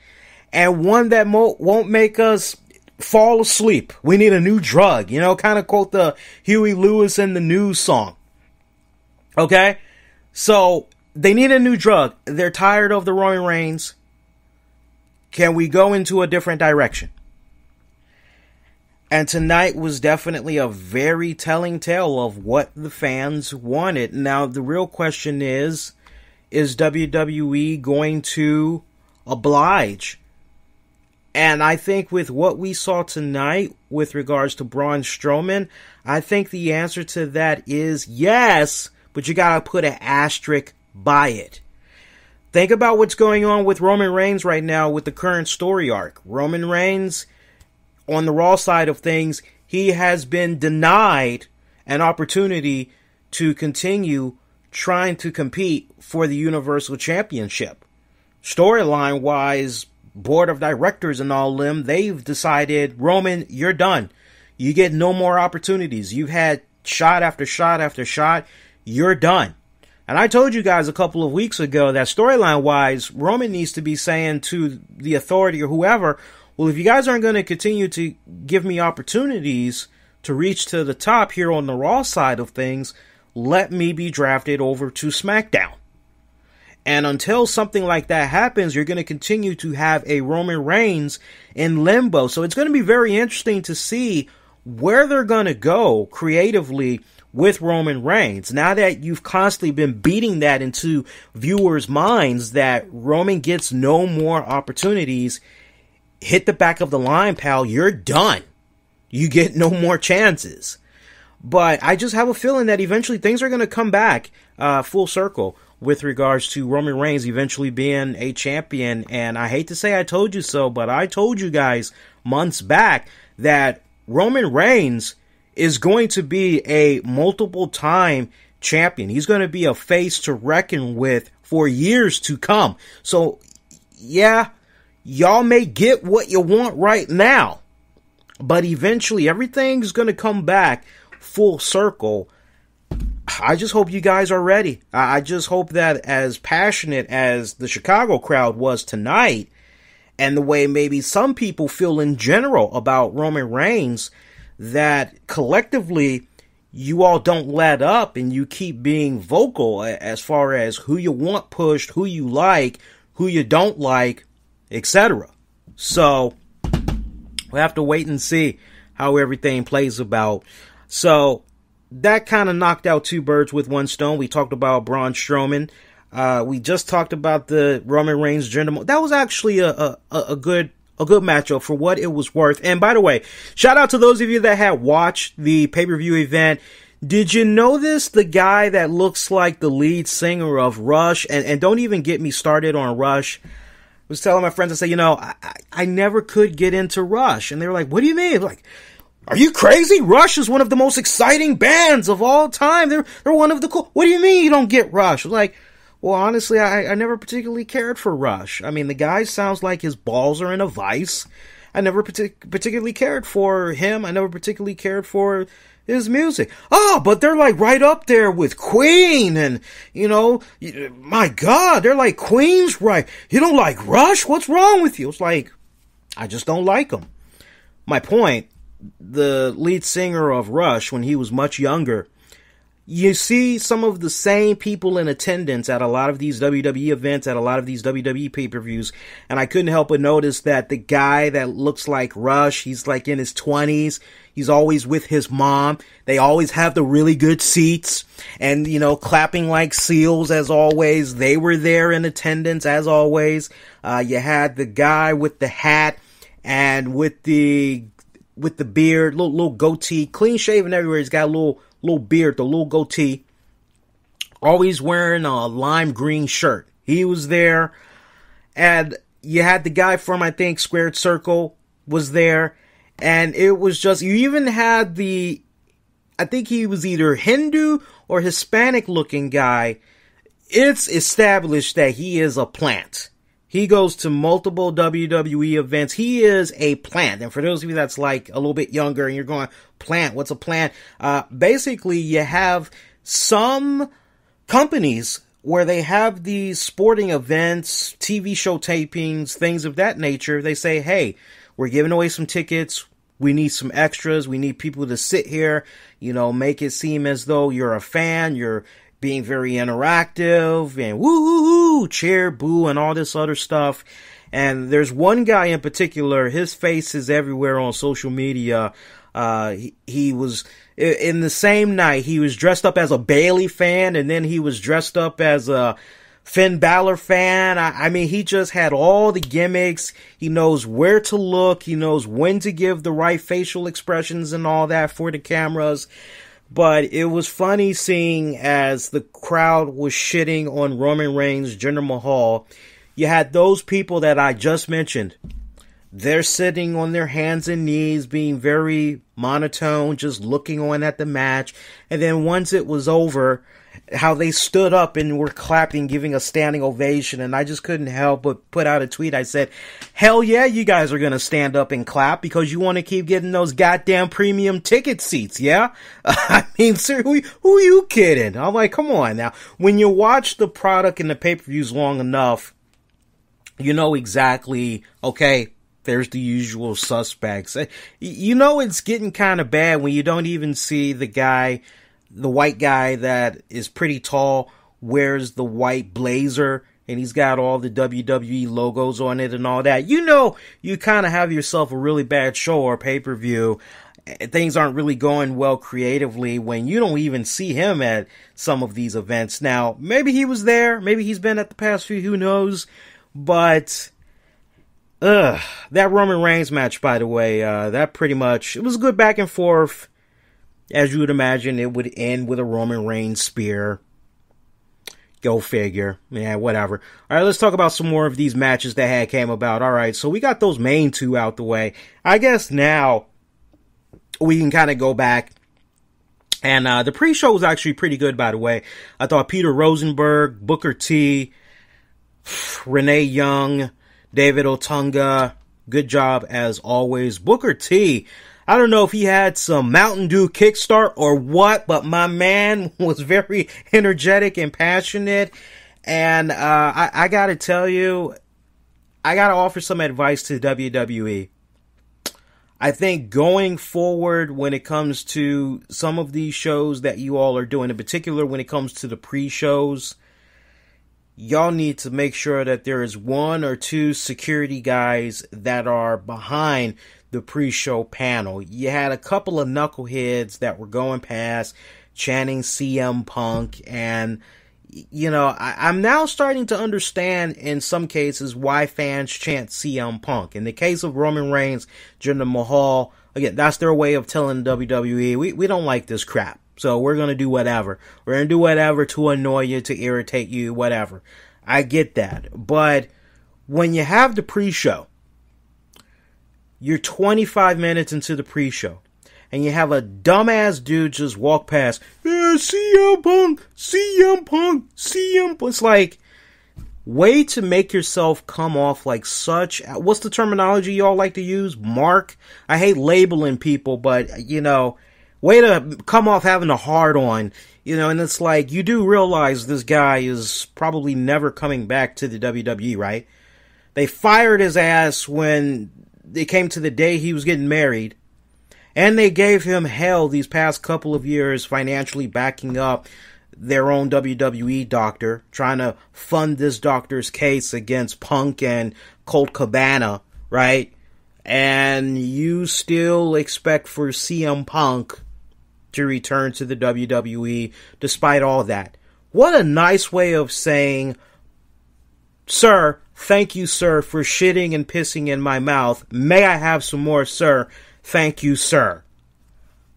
and one that won't make us fall asleep. We need a new drug. You know, kind of quote the Huey Lewis and the News song. Okay? So, they need a new drug. They're tired of the Roman Reigns. Can we go into a different direction? And tonight was definitely a very telling tale of what the fans wanted. Now, the real question is WWE going to oblige? And I think with what we saw tonight with regards to Braun Strowman, I think the answer to that is yes, but you gotta put an asterisk by it. Think about what's going on with Roman Reigns right now with the current story arc. Roman Reigns, on the Raw side of things, he has been denied an opportunity to continue trying to compete for the Universal Championship. Storyline-wise, board of directors and all them, they've decided, Roman, you're done. You get no more opportunities. You've had shot after shot after shot. You're done. And I told you guys a couple of weeks ago that storyline-wise, Roman needs to be saying to the authority or whoever, well, if you guys aren't going to continue to give me opportunities to reach to the top here on the Raw side of things, let me be drafted over to SmackDown. And until something like that happens, you're going to continue to have a Roman Reigns in limbo. So it's going to be very interesting to see where they're going to go creatively with Roman Reigns. Now that you've constantly been beating that into viewers' minds that Roman gets no more opportunities, hit the back of the line, pal. You're done. You get no more chances. But I just have a feeling that eventually things are going to come back full circle with regards to Roman Reigns eventually being a champion. And I hate to say I told you so, but I told you guys months back that Roman Reigns is going to be a multiple time champion. He's going to be a face to reckon with for years to come. So, yeah, y'all may get what you want right now, but eventually everything's going to come back full circle. I just hope you guys are ready. I just hope that as passionate as the Chicago crowd was tonight, and the way maybe some people feel in general about Roman Reigns, that collectively you all don't let up and you keep being vocal as far as who you want pushed, who you like, who you don't like, etc. So we'll have to wait and see how everything plays about. So that kind of knocked out two birds with one stone. We talked about Braun Strowman. We just talked about the Roman Reigns Jinder. That was actually a good matchup for what it was worth. And by the way, shout out to those of you that had watched the pay-per-view event. Did you notice the guy that looks like the lead singer of Rush? And don't even get me started on Rush. I was telling my friends, I said, I never could get into Rush. And they were like, what do you mean? Like, are you crazy? Rush is one of the most exciting bands of all time. They're one of the cool. What do you mean you don't get Rush? I was like, well, honestly, I never particularly cared for Rush. I mean, the guy sounds like his balls are in a vice. I never particularly cared for him. I never particularly cared for his music. Oh, but they're like right up there with Queen and, my God, they're like Queen's right. You don't like Rush? What's wrong with you? It's like, I just don't like them. My point, the lead singer of Rush, when he was much younger, you see some of the same people in attendance at a lot of these WWE events, at a lot of these WWE pay-per-views, and I couldn't help but notice that the guy that looks like Rush, he's like in his 20s, he's always with his mom, they always have the really good seats, and, clapping like seals as always. They were there in attendance as always. You had the guy with the hat and with the beard, little goatee, clean shaven everywhere. He's got a little beard, the little goatee, always wearing a lime green shirt. He was there. And you had the guy from, I think, Squared Circle was there. And it was just, you even had I think he was either Hindu or Hispanic looking guy. It's established that he is a plant. He goes to multiple WWE events. He is a plant. And for those of you that's like a little bit younger and you're going, plant, what's a plant? Basically, you have some companies where they have these sporting events, TV show tapings, things of that nature. They say, hey, we're giving away some tickets. We need some extras. We need people to sit here, make it seem as though you're a fan. You're being very interactive and woo, cheer, boo, and all this other stuff. And there's one guy in particular, his face is everywhere on social media. He was, in the same night, he was dressed up as a Bayley fan, and then he was dressed up as a Finn Balor fan. I mean, he just had all the gimmicks. He knows where to look. He knows when to give the right facial expressions and all that for the cameras. But it was funny seeing as the crowd was shitting on Roman Reigns, Jinder Mahal. You had those people that I just mentioned They're sitting on their hands and knees, being very monotone, just looking on at the match. And then once it was over, how they stood up and were clapping, giving a standing ovation. And I just couldn't help but put out a tweet. I said, hell yeah, you guys are going to stand up and clap because you want to keep getting those goddamn premium ticket seats, yeah? I mean, sir, who are you kidding? I'm like, come on now. When you watch the product and the pay-per-views long enough, you know exactly, okay, there's the usual suspects. You know it's getting kind of bad when you don't even see the white guy that is pretty tall, wears the white blazer, and he's got all the WWE logos on it and all that. You know you kind of have yourself a really bad show or pay-per-view. Things aren't really going well creatively when you don't even see him at some of these events. Now, maybe he was there, maybe he's been at the past few, who knows, but that Roman Reigns match, by the way, that pretty much, it was good back and forth. As you would imagine, it would end with a Roman Reigns spear. Go figure. Yeah, whatever. Alright, let's talk about some more of these matches that came about. Alright, so we got those main two out the way. I guess now we can kind of go back. And the pre-show was actually pretty good, by the way. I thought Peter Rosenberg, Booker T, Renee Young, David Otunga, good job as always. Booker T, I don't know if he had some Mountain Dew kickstart or what, but my man was very energetic and passionate. And I gotta tell you, I gotta offer some advice to WWE. I think going forward when it comes to some of these shows that you all are doing, in particular when it comes to the pre-shows, y'all need to make sure that there is one or two security guys that are behind the pre-show panel. You had a couple of knuckleheads that were going past chanting CM Punk, and you know, I'm now starting to understand in some cases why fans chant CM Punk. In the case of Roman Reigns, Jinder Mahal, again, that's their way of telling WWE, we don't like this crap. So we're going to do whatever. We're going to do whatever to annoy you, to irritate you, whatever. I get that. But when you have the pre-show, you're 25 minutes into the pre-show, and you have a dumbass dude just walk past, CM Punk, CM Punk, CM Punk. It's like, way to make yourself come off like such, what's the terminology y'all like to use? Mark? I hate labeling people, but, you know, way to come off having a hard-on, you know, and it's like, you do realize this guy is probably never coming back to the WWE, right? They fired his ass when it came to the day he was getting married, and they gave him hell these past couple of years financially backing up their own WWE doctor, trying to fund this doctor's case against Punk and Colt Cabana, right? And you still expect for CM Punk to return to the WWE despite all that. What a nice way of saying, sir, thank you, sir, for shitting and pissing in my mouth. May I have some more, sir? Thank you, sir.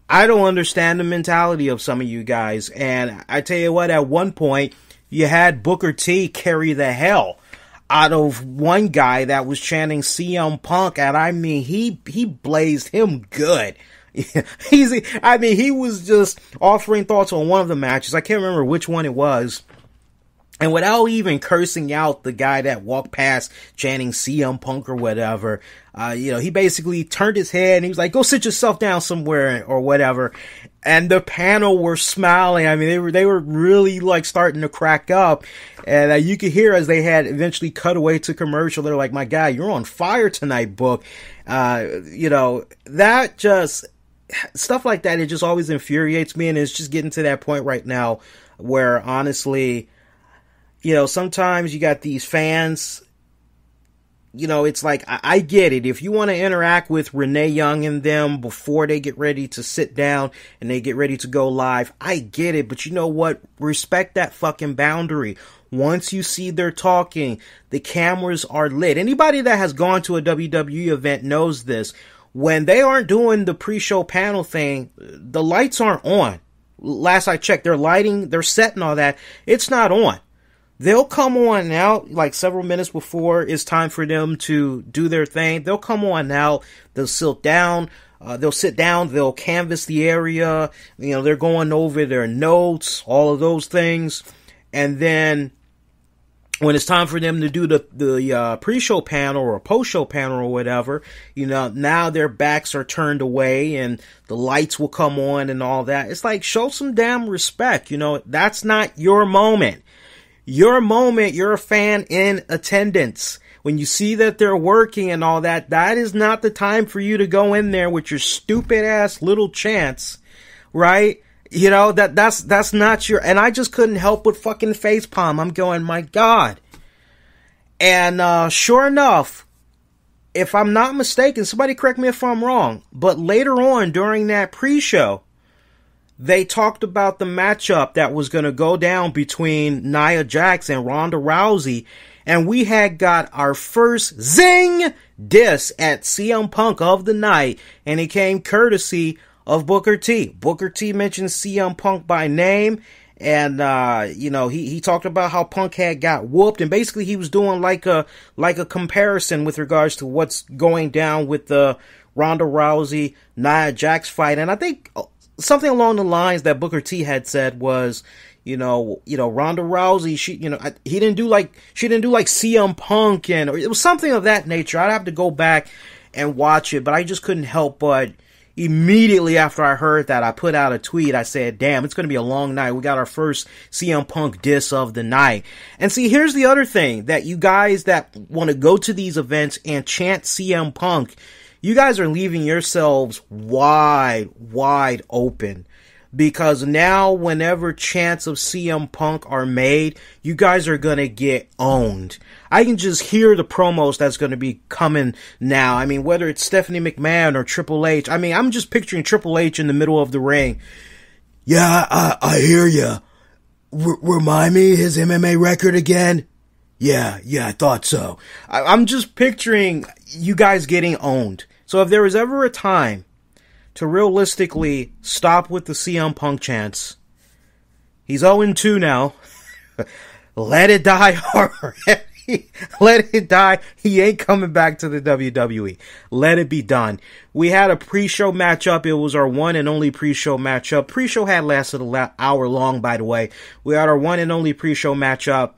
I don't understand the mentality of some of you guys. And I tell you what, at one point, you had Booker T carry the hell out of one guy that was chanting CM Punk. And I mean, he blazed him good. He was just offering thoughts on one of the matches. I can't remember which one it was. And without even cursing out the guy that walked past chanting CM Punk or whatever, you know, he basically turned his head and he was like, go sit yourself down somewhere or whatever. And the panel were smiling. I mean, they were really like starting to crack up. And you could hear as they had eventually cut away to commercial, they're like, my guy, you're on fire tonight, Book. You know, that just, stuff like that, it just always infuriates me. And it's just getting to that point right now where honestly, you know, sometimes you got these fans, you know, it's like, I get it. If you want to interact with Renee Young and them before they get ready to sit down and they get ready to go live, I get it. But you know what? Respect that fucking boundary. Once you see they're talking, the cameras are lit. Anybody that has gone to a WWE event knows this. When they aren't doing the pre-show panel thing, the lights aren't on. Last I checked, their lighting, their set and all that, it's not on. they'll come on out like several minutes before it's time for them to do their thing. They'll come on out. They'll sit down. They'll canvass the area. You know, they're going over their notes, all of those things. And then when it's time for them to do the pre-show panel or post-show panel or whatever, you know, now their backs are turned away and the lights will come on and all that. It's like, show some damn respect. You know, that's not your moment. Your moment, you're a fan in attendance. When you see that they're working and all that, that is not the time for you to go in there with your stupid ass little chants, right? You know, that's not your, and I just couldn't help but fucking facepalm. I'm going, my God. And, sure enough, if I'm not mistaken, somebody correct me if I'm wrong, but later on during that pre-show, they talked about the matchup that was going to go down between Nia Jax and Ronda Rousey. And we had got our first zing diss at CM Punk of the night. And it came courtesy of Booker T. Booker T mentioned CM Punk by name. And, you know, he talked about how Punk had got whooped. And basically he was doing like a comparison with regards to what's going down with the Ronda Rousey Nia Jax fight. And I think something along the lines that Booker T had said was, you know, Ronda Rousey, she didn't do like CM Punk, and or it was something of that nature. I'd have to go back and watch it, but I just couldn't help but immediately after I heard that, I put out a tweet. I said, damn, it's going to be a long night. We got our first CM Punk diss of the night. And see, here's the other thing that you guys that want to go to these events and chant CM Punk, you guys are leaving yourselves wide open. Because now, whenever chants of CM Punk are made, you guys are gonna get owned. I can just hear the promos that's gonna be coming now. I mean, whether it's Stephanie McMahon or Triple H. I mean, I'm just picturing Triple H in the middle of the ring. Yeah, I hear ya. Remind me his MMA record again? Yeah, I thought so. I'm just picturing you guys getting owned. So if there was ever a time to realistically stop with the CM Punk chants, he's 0-2 now. Let it die already. Let it die. He ain't coming back to the WWE. Let it be done. We had a pre-show matchup. It was our one and only pre-show matchup. Pre-show had lasted an hour long, by the way. We had our one and only pre-show matchup.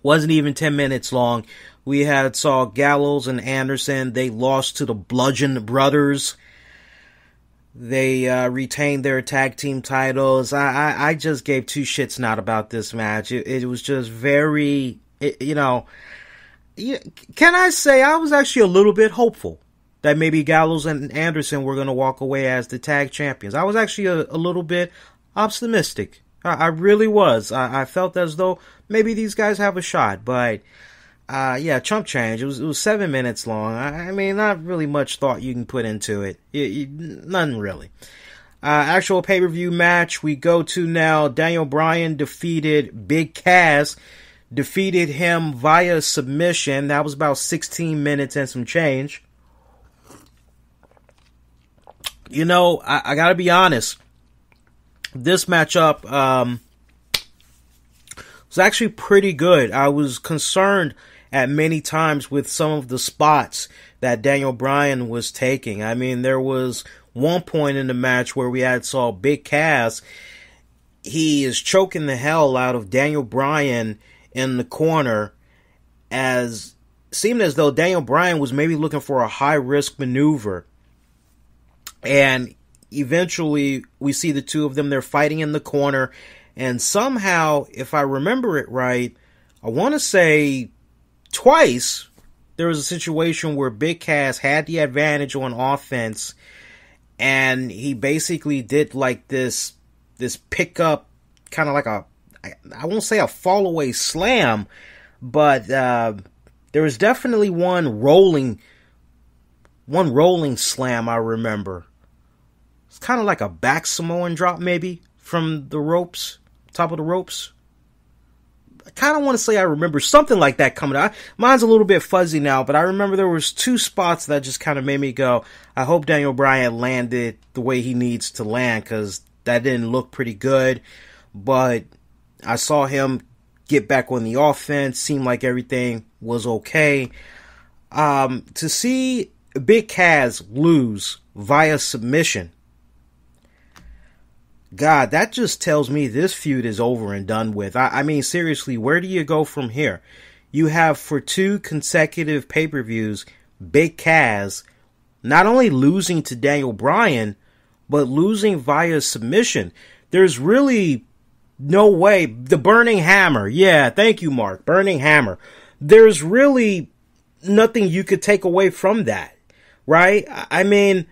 Wasn't even 10 minutes long. We saw Gallows and Anderson. They lost to the Bludgeon Brothers. They retained their tag team titles. I just gave two shits not about this match. It was just very, you know, can I say I was actually a little bit hopeful that maybe Gallows and Anderson were going to walk away as the tag champions. I was actually a little bit optimistic. I really was. I felt as though maybe these guys have a shot, but yeah, chump change. It was 7 minutes long. I mean, not really much thought you can put into it. None really. Actual pay-per-view match. We go to now. Daniel Bryan defeated Big Cass. Defeated him via submission. That was about 16 minutes and some change. You know, I gotta be honest. This matchup, was actually pretty good. I was concerned at many times with some of the spots that Daniel Bryan was taking. I mean, there was one point in the match where we saw Big Cass. He is choking the hell out of Daniel Bryan in the corner, as seemed as though Daniel Bryan was maybe looking for a high risk maneuver. And eventually we see the two of them, they're fighting in the corner. And somehow, if I remember it right, I want to say twice, there was a situation where Big Cass had the advantage on offense, and he basically did like this pickup, kind of like I won't say a fall away slam, but there was definitely one rolling slam I remember. It's kind of like a back Samoan drop maybe from the ropes. Top of the ropes. I kind of want to say I remember something like that coming out. Mine's a little bit fuzzy now, but I remember there was two spots that just kind of made me go, I hope Daniel Bryan landed the way he needs to land, because that didn't look pretty good. But I saw him get back on the offense. Seemed like everything was okay. To see Big Cass lose via submission, God, that just tells me this feud is over and done with. I mean, seriously, where do you go from here? You have, for 2 consecutive pay-per-views, Big Cass not only losing to Daniel Bryan, but losing via submission. There's really no way. The Burning Hammer. Yeah, thank you, Mark. Burning Hammer. There's really nothing you could take away from that, right? I mean,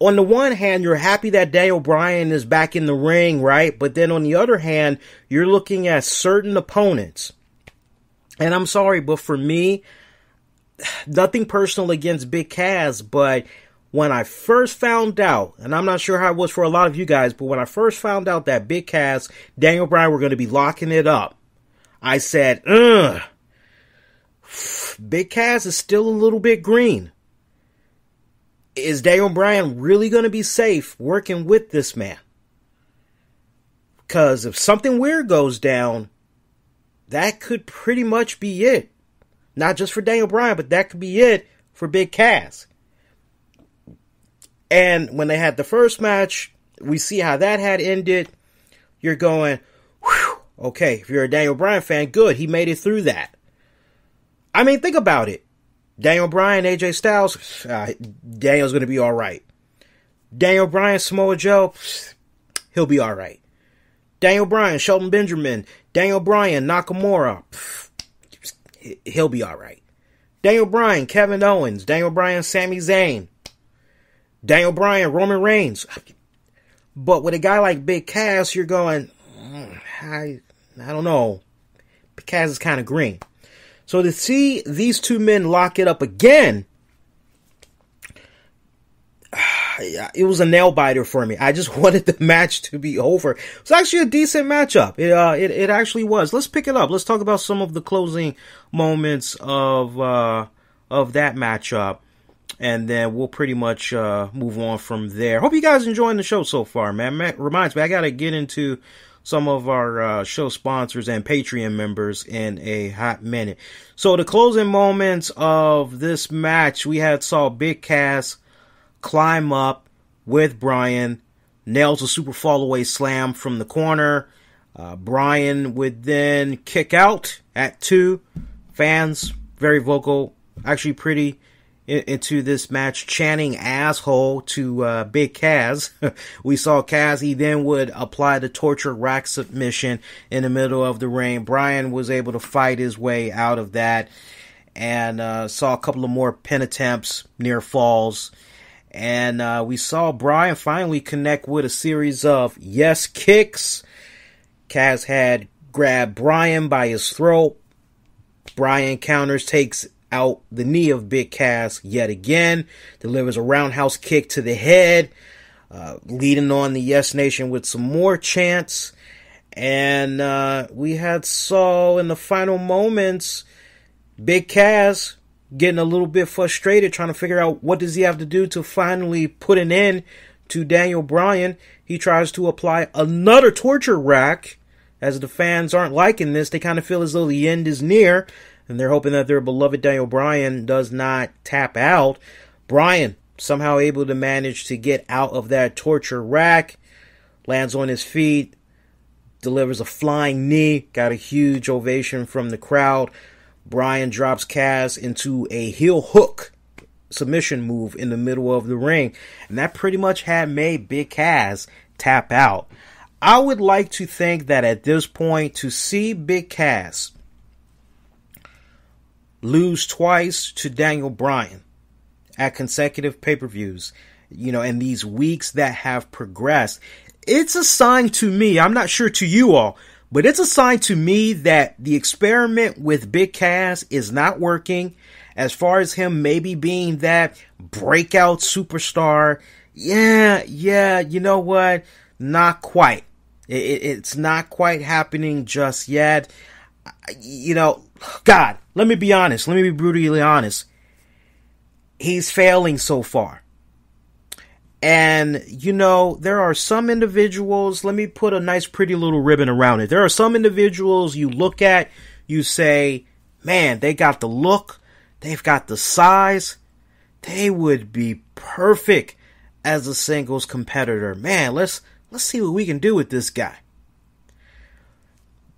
on the one hand, you're happy that Daniel Bryan is back in the ring, right? But then on the other hand, you're looking at certain opponents. And I'm sorry, but for me, nothing personal against Big Cass, but when I first found out, and I'm not sure how it was for a lot of you guys, but when I first found out that Big Cass, Daniel Bryan were going to be locking it up, I said, ugh, Big Cass is still a little bit green. Is Daniel Bryan really going to be safe working with this man? Because if something weird goes down, that could pretty much be it. Not just for Daniel Bryan, but that could be it for Big Cass. And when they had the first match, we see how that had ended. You're going, whew, okay, if you're a Daniel Bryan fan, good, he made it through that. I mean, think about it. Daniel Bryan, AJ Styles, Daniel's going to be all right. Daniel Bryan, Samoa Joe, he'll be all right. Daniel Bryan, Shelton Benjamin, Daniel Bryan, Nakamura, he'll be all right. Daniel Bryan, Kevin Owens, Daniel Bryan, Sami Zayn, Daniel Bryan, Roman Reigns. But with a guy like Big Cass, you're going, I don't know. Big Cass is kind of green. So to see these 2 men lock it up again, it was a nail biter for me. I just wanted the match to be over. It was actually a decent matchup. It actually was. Let's pick it up. Let's talk about some of the closing moments of that matchup, and then we'll pretty much move on from there. Hope you guys enjoying the show so far, man. Reminds me, I gotta get into some of our show sponsors and Patreon members in a hot minute. So the closing moments of this match, we saw Big Cass climb up with Bryan, nails a super fallaway slam from the corner. Bryan would then kick out at 2. Fans, very vocal, actually pretty into this match, chanting asshole to Big Cass. We saw Cass, he then would apply the torture rack submission in the middle of the ring. Bryan was able to fight his way out of that, and saw a couple of more pin attempts, near falls. And we saw Bryan finally connect with a series of yes kicks. Cass had grabbed Bryan by his throat. Bryan counters, takes out the knee of Big Cass yet again, delivers a roundhouse kick to the head, leading on the Yes Nation with some more chants. And we saw in the final moments Big Cass getting a little bit frustrated, trying to figure out what does he have to do to finally put an end to Daniel Bryan. He tries to apply another torture rack. As the fans aren't liking this, they kind of feel as though the end is near, and they're hoping that their beloved Daniel Bryan does not tap out. Bryan somehow able to manage to get out of that torture rack, lands on his feet, delivers a flying knee, got a huge ovation from the crowd. Bryan drops Cass into a heel hook submission move in the middle of the ring, and that pretty much had made Big Cass tap out. I would like to think that at this point, to see Big Cass lose twice to Daniel Bryan at consecutive pay-per-views, in these weeks that have progressed, it's a sign to me, I'm not sure to you all, but it's a sign to me that the experiment with Big Cass is not working. As far as him maybe being that breakout superstar, yeah, you know what? Not quite. It's not quite happening just yet. God, let me be honest. Let me be brutally honest. He's failing so far. And, there are some individuals, let me put a nice pretty little ribbon around it. There are some individuals you look at, you say, man, they got the look, they've got the size, they would be perfect as a singles competitor. Man, let's see what we can do with this guy.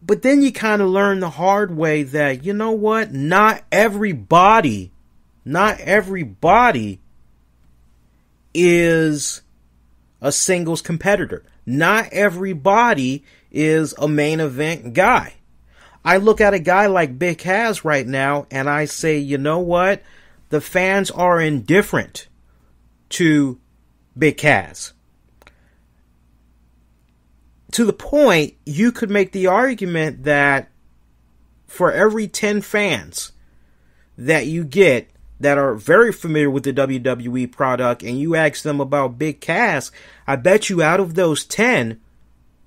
But then you kind of learn the hard way that, you know what, not everybody is a singles competitor. Not everybody is a main event guy. I look at a guy like Big Cass right now and I say, you know what? The fans are indifferent to Big Cass. To the point, you could make the argument that for every 10 fans that you get that are very familiar with the WWE product and you ask them about Big Cass, I bet you out of those 10,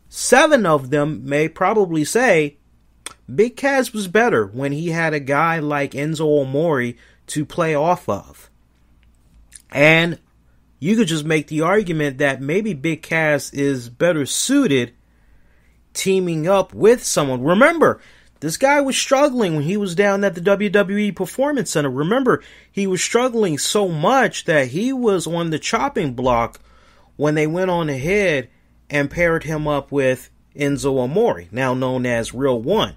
7 of them may probably say Big Cass was better when he had a guy like Enzo Amore to play off of. And you could just make the argument that maybe Big Cass is better suited teaming up with someone. Remember, this guy was struggling when he was down at the WWE Performance Center. Remember, he was struggling so much that he was on the chopping block when they went on ahead and paired him up with Enzo Amore, now known as Real One.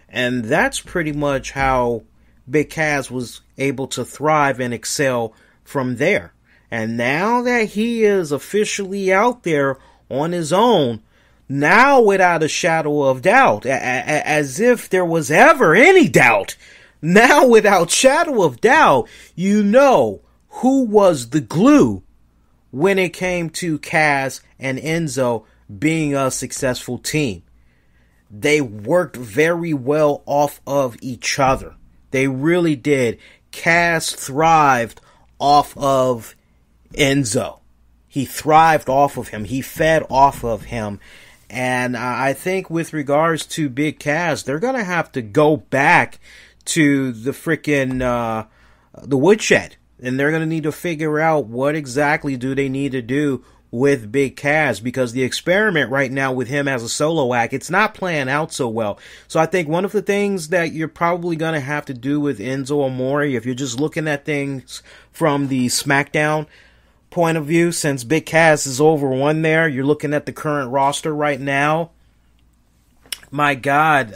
And that's pretty much how Big Cass was able to thrive and excel from there. And now that he is officially out there on his own, now without a shadow of doubt, as if there was ever any doubt, now without shadow of doubt, you know who was the glue when it came to Cass and Enzo being a successful team. They worked very well off of each other. They really did. Cass thrived off of Enzo. He thrived off of him. He fed off of him. And I think with regards to Big Cass, they're going to have to go back to the freaking, the woodshed. And they're going to need to figure out what exactly do they need to do with Big Cass, because the experiment right now with him as a solo act, it's not playing out so well. So I think one of the things that you're probably going to have to do with Enzo Amore, if you're just looking at things from the SmackDown point of view, since Big Cass is over one there, you're looking at the current roster right now. My God,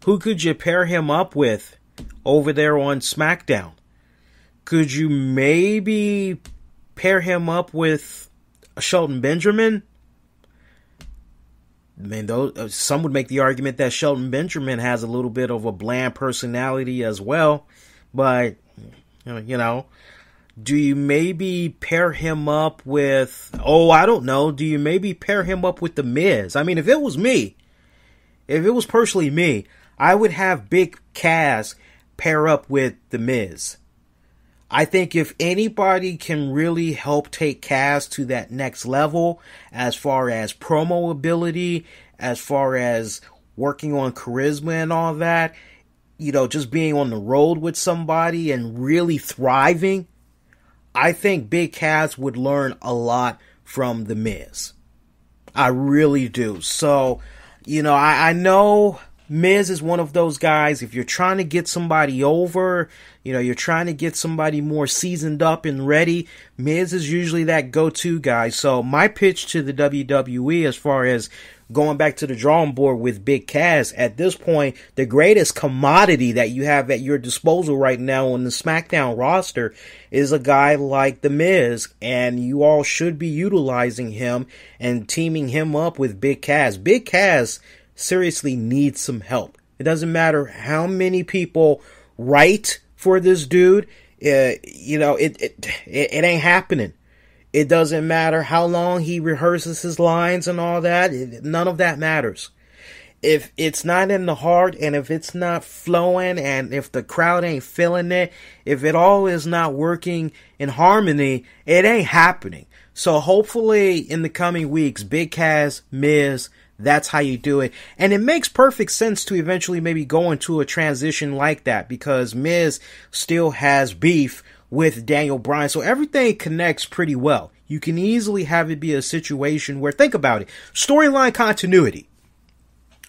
who could you pair him up with over there on SmackDown? Could you maybe pair him up with Shelton Benjamin? I mean, some would make the argument that Shelton Benjamin has a little bit of a bland personality as well. But, you know, do you maybe pair him up with, I don't know, do you maybe pair him up with The Miz? I mean, if it was personally me, I would have Big Cass pair up with The Miz. I think if anybody can really help take Cass to that next level as far as promo ability, as far as working on charisma and all that, you know, just being on the road with somebody and really thriving, I think Big Cass would learn a lot from The Miz. I really do. So, you know, I know Miz is one of those guys, if you're trying to get somebody over, you know, you're trying to get somebody more seasoned up and ready, Miz is usually that go-to guy. So my pitch to the WWE as far as going back to the drawing board with Big Cass, at this point, the greatest commodity that you have at your disposal right now on the SmackDown roster is a guy like The Miz, and you all should be utilizing him and teaming him up with Big Cass. Big Cass seriously needs some help. It doesn't matter how many people write for this dude, you know, it ain't happening. It doesn't matter how long he rehearses his lines and all that. None of that matters. If it's not in the heart, and if it's not flowing, and if the crowd ain't feeling it, if it all is not working in harmony, it ain't happening. So hopefully in the coming weeks, Big Cass, Miz, that's how you do it. And it makes perfect sense to eventually maybe go into a transition like that, because Miz still has beef with Daniel Bryan. So everything connects pretty well. You can easily have it be a situation where, think about it, storyline continuity.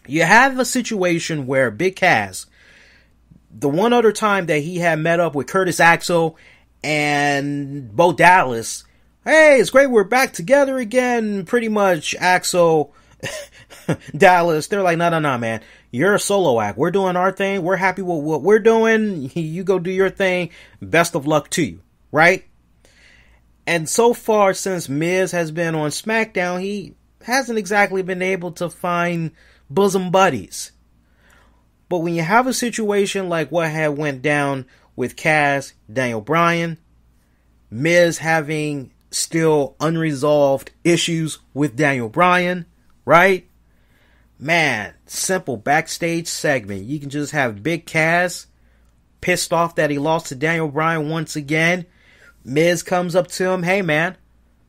You have a situation where Big Cass, the one other time that he had met up with Curtis Axel and Bo Dallas, hey, it's great, we're back together again. Pretty much Axel, Dallas, they're like, no, man. You're a solo act. We're doing our thing. We're happy with what we're doing. You go do your thing. Best of luck to you, right? And so far, since Miz has been on SmackDown, he hasn't exactly been able to find bosom buddies. But when you have a situation like what had went down with Cass, Daniel Bryan, Miz having still unresolved issues with Daniel Bryan, right? Man, simple backstage segment. You can just have Big Cass pissed off that he lost to Daniel Bryan once again. Miz comes up to him, hey man,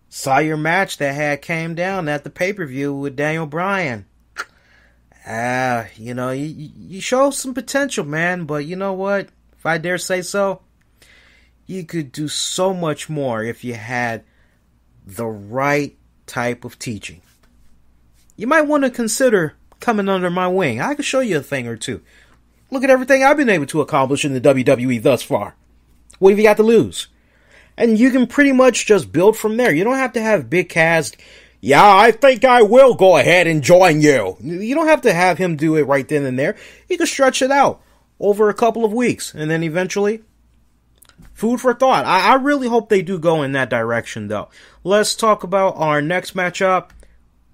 saw your match that had came down at the pay-per-view with Daniel Bryan. You show some potential, man, but you know what? If I dare say so, you could do so much more if you had the right type of teaching. You might want to consider coming under my wing. I could show you a thing or two. Look at everything I've been able to accomplish in the WWE thus far. What have you got to lose? And you can pretty much just build from there. You don't have to have Big Cass, yeah, I think I will go ahead and join you. You don't have to have him do it right then and there. You can stretch it out over a couple of weeks. And then eventually, food for thought. I really hope they do go in that direction, though. Let's talk about our next matchup.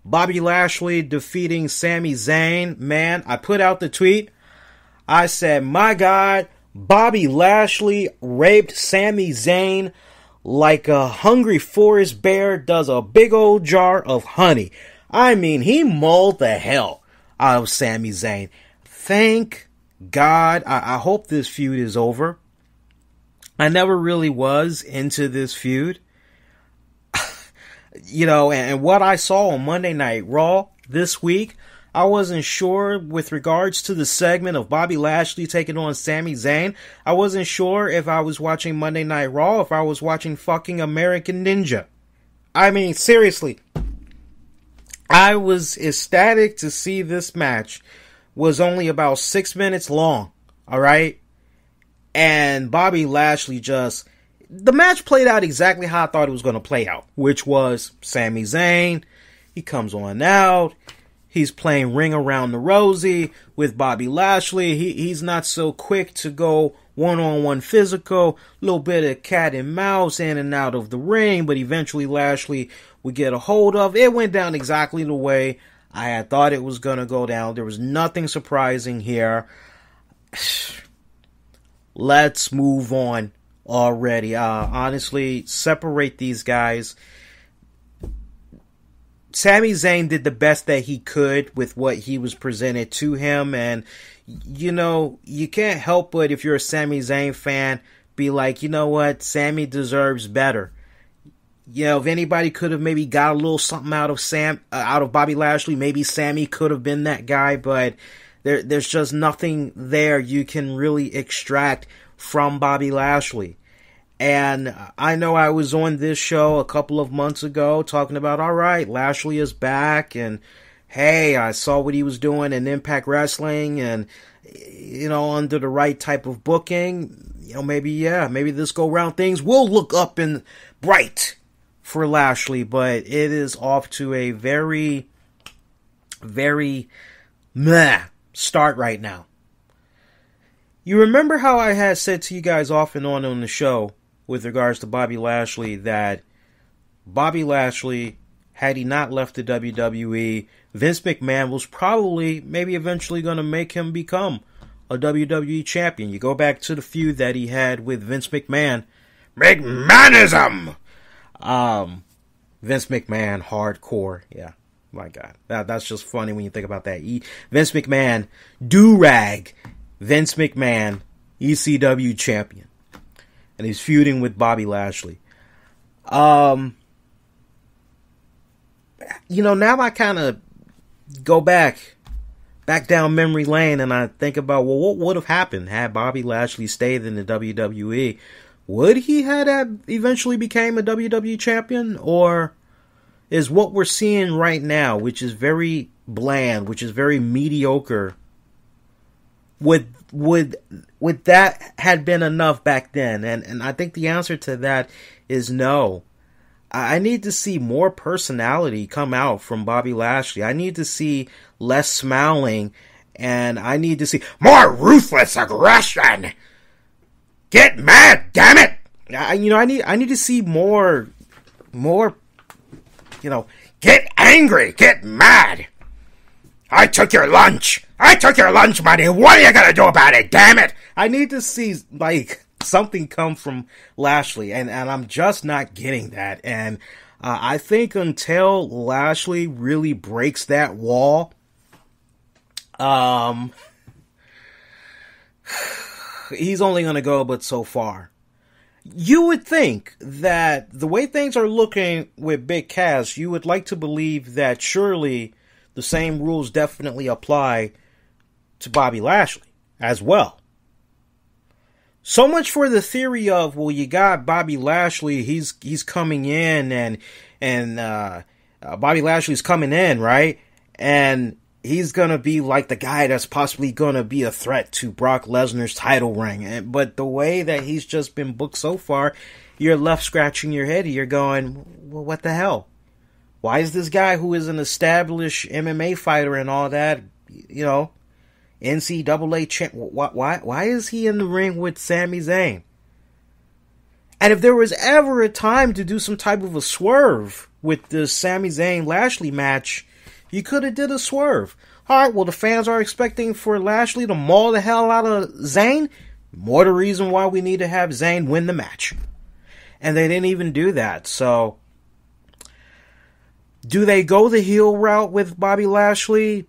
Bobby Lashley defeating Sami Zayn. Man, I put out the tweet. I said, my God, Bobby Lashley raped Sami Zayn like a hungry forest bear does a big old jar of honey. I mean, he mauled the hell out of Sami Zayn. Thank God. I hope this feud is over. I never really was into this feud. And what I saw on Monday Night Raw this week, I wasn't sure with regards to the segment of Bobby Lashley taking on Sami Zayn. I wasn't sure if I was watching Monday Night Raw, if I was watching fucking American Ninja. I mean, seriously. I was ecstatic to see this match. Was only about 6 minutes long. Alright? And Bobby Lashley the match played out exactly how I thought it was going to play out. Which was Sami Zayn. He comes on out. He's playing Ring Around the Rosie with Bobby Lashley. He's not so quick to go one-on-one physical. A little bit of cat and mouse in and out of the ring. But eventually Lashley would get a hold of. It went down exactly the way I had thought it was going to go down. There was nothing surprising here. Let's move on already. Honestly, separate these guys. Sami Zayn did the best that he could with what he was presented to him, and you can't help but, if you're a Sami Zayn fan, be like, you know what, Sami deserves better. If anybody could have maybe got a little something out of Bobby Lashley, maybe Sami could have been that guy, but there's just nothing there you can really extract from Bobby Lashley. And I know I was on this show a couple of months ago talking about, all right, Lashley is back, and hey, I saw what he was doing in Impact Wrestling, and, under the right type of booking, maybe this go round things will look up and bright for Lashley, but it is off to a very, very meh start right now. You remember how I had said to you guys off and on the show with regards to Bobby Lashley, that Bobby Lashley, had he not left the WWE, Vince McMahon was probably, maybe eventually going to make him become a WWE champion. You go back to the feud that he had with Vince McMahon. McMahonism! Vince McMahon, hardcore. Yeah, my God. That's just funny when you think about that. Vince McMahon, do-rag. Vince McMahon, ECW champion. And he's feuding with Bobby Lashley. Now I kind of go back down memory lane, and I think about, well, what would have happened had Bobby Lashley stayed in the WWE would he have eventually became a WWE champion? Or is what we're seeing right now, which is very bland, which is very mediocre, would that had been enough back then? And I think the answer to that is no. I need to see more personality come out from Bobby Lashley. I need to see less smiling, and I need to see more ruthless aggression. Get mad, damn it! I need to see more, get angry, get mad. I took your lunch money. What are you gonna do about it, damn it? I need to see, something come from Lashley, and I'm just not getting that. And I think until Lashley really breaks that wall, he's only going to go but so far. You would think that the way things are looking with Big Cass, you would like to believe that surely the same rules definitely apply to Bobby Lashley as well. So much for the theory of, well, you got Bobby Lashley, he's coming in, and Bobby Lashley's coming in, right? And he's gonna be like the guy that's possibly gonna be a threat to Brock Lesnar's title ring. But the way that he's just been booked so far, you're left scratching your head. You're going, well, what the hell? Why is this guy who is an established MMA fighter and all that, NCAA champ, why is he in the ring with Sami Zayn? And if there was ever a time to do some type of a swerve with the Sami Zayn Lashley match, you could have did a swerve. Alright, well, the fans are expecting for Lashley to maul the hell out of Zayn. More the reason why we need to have Zayn win the match. And they didn't even do that. So, do they go the heel route with Bobby Lashley?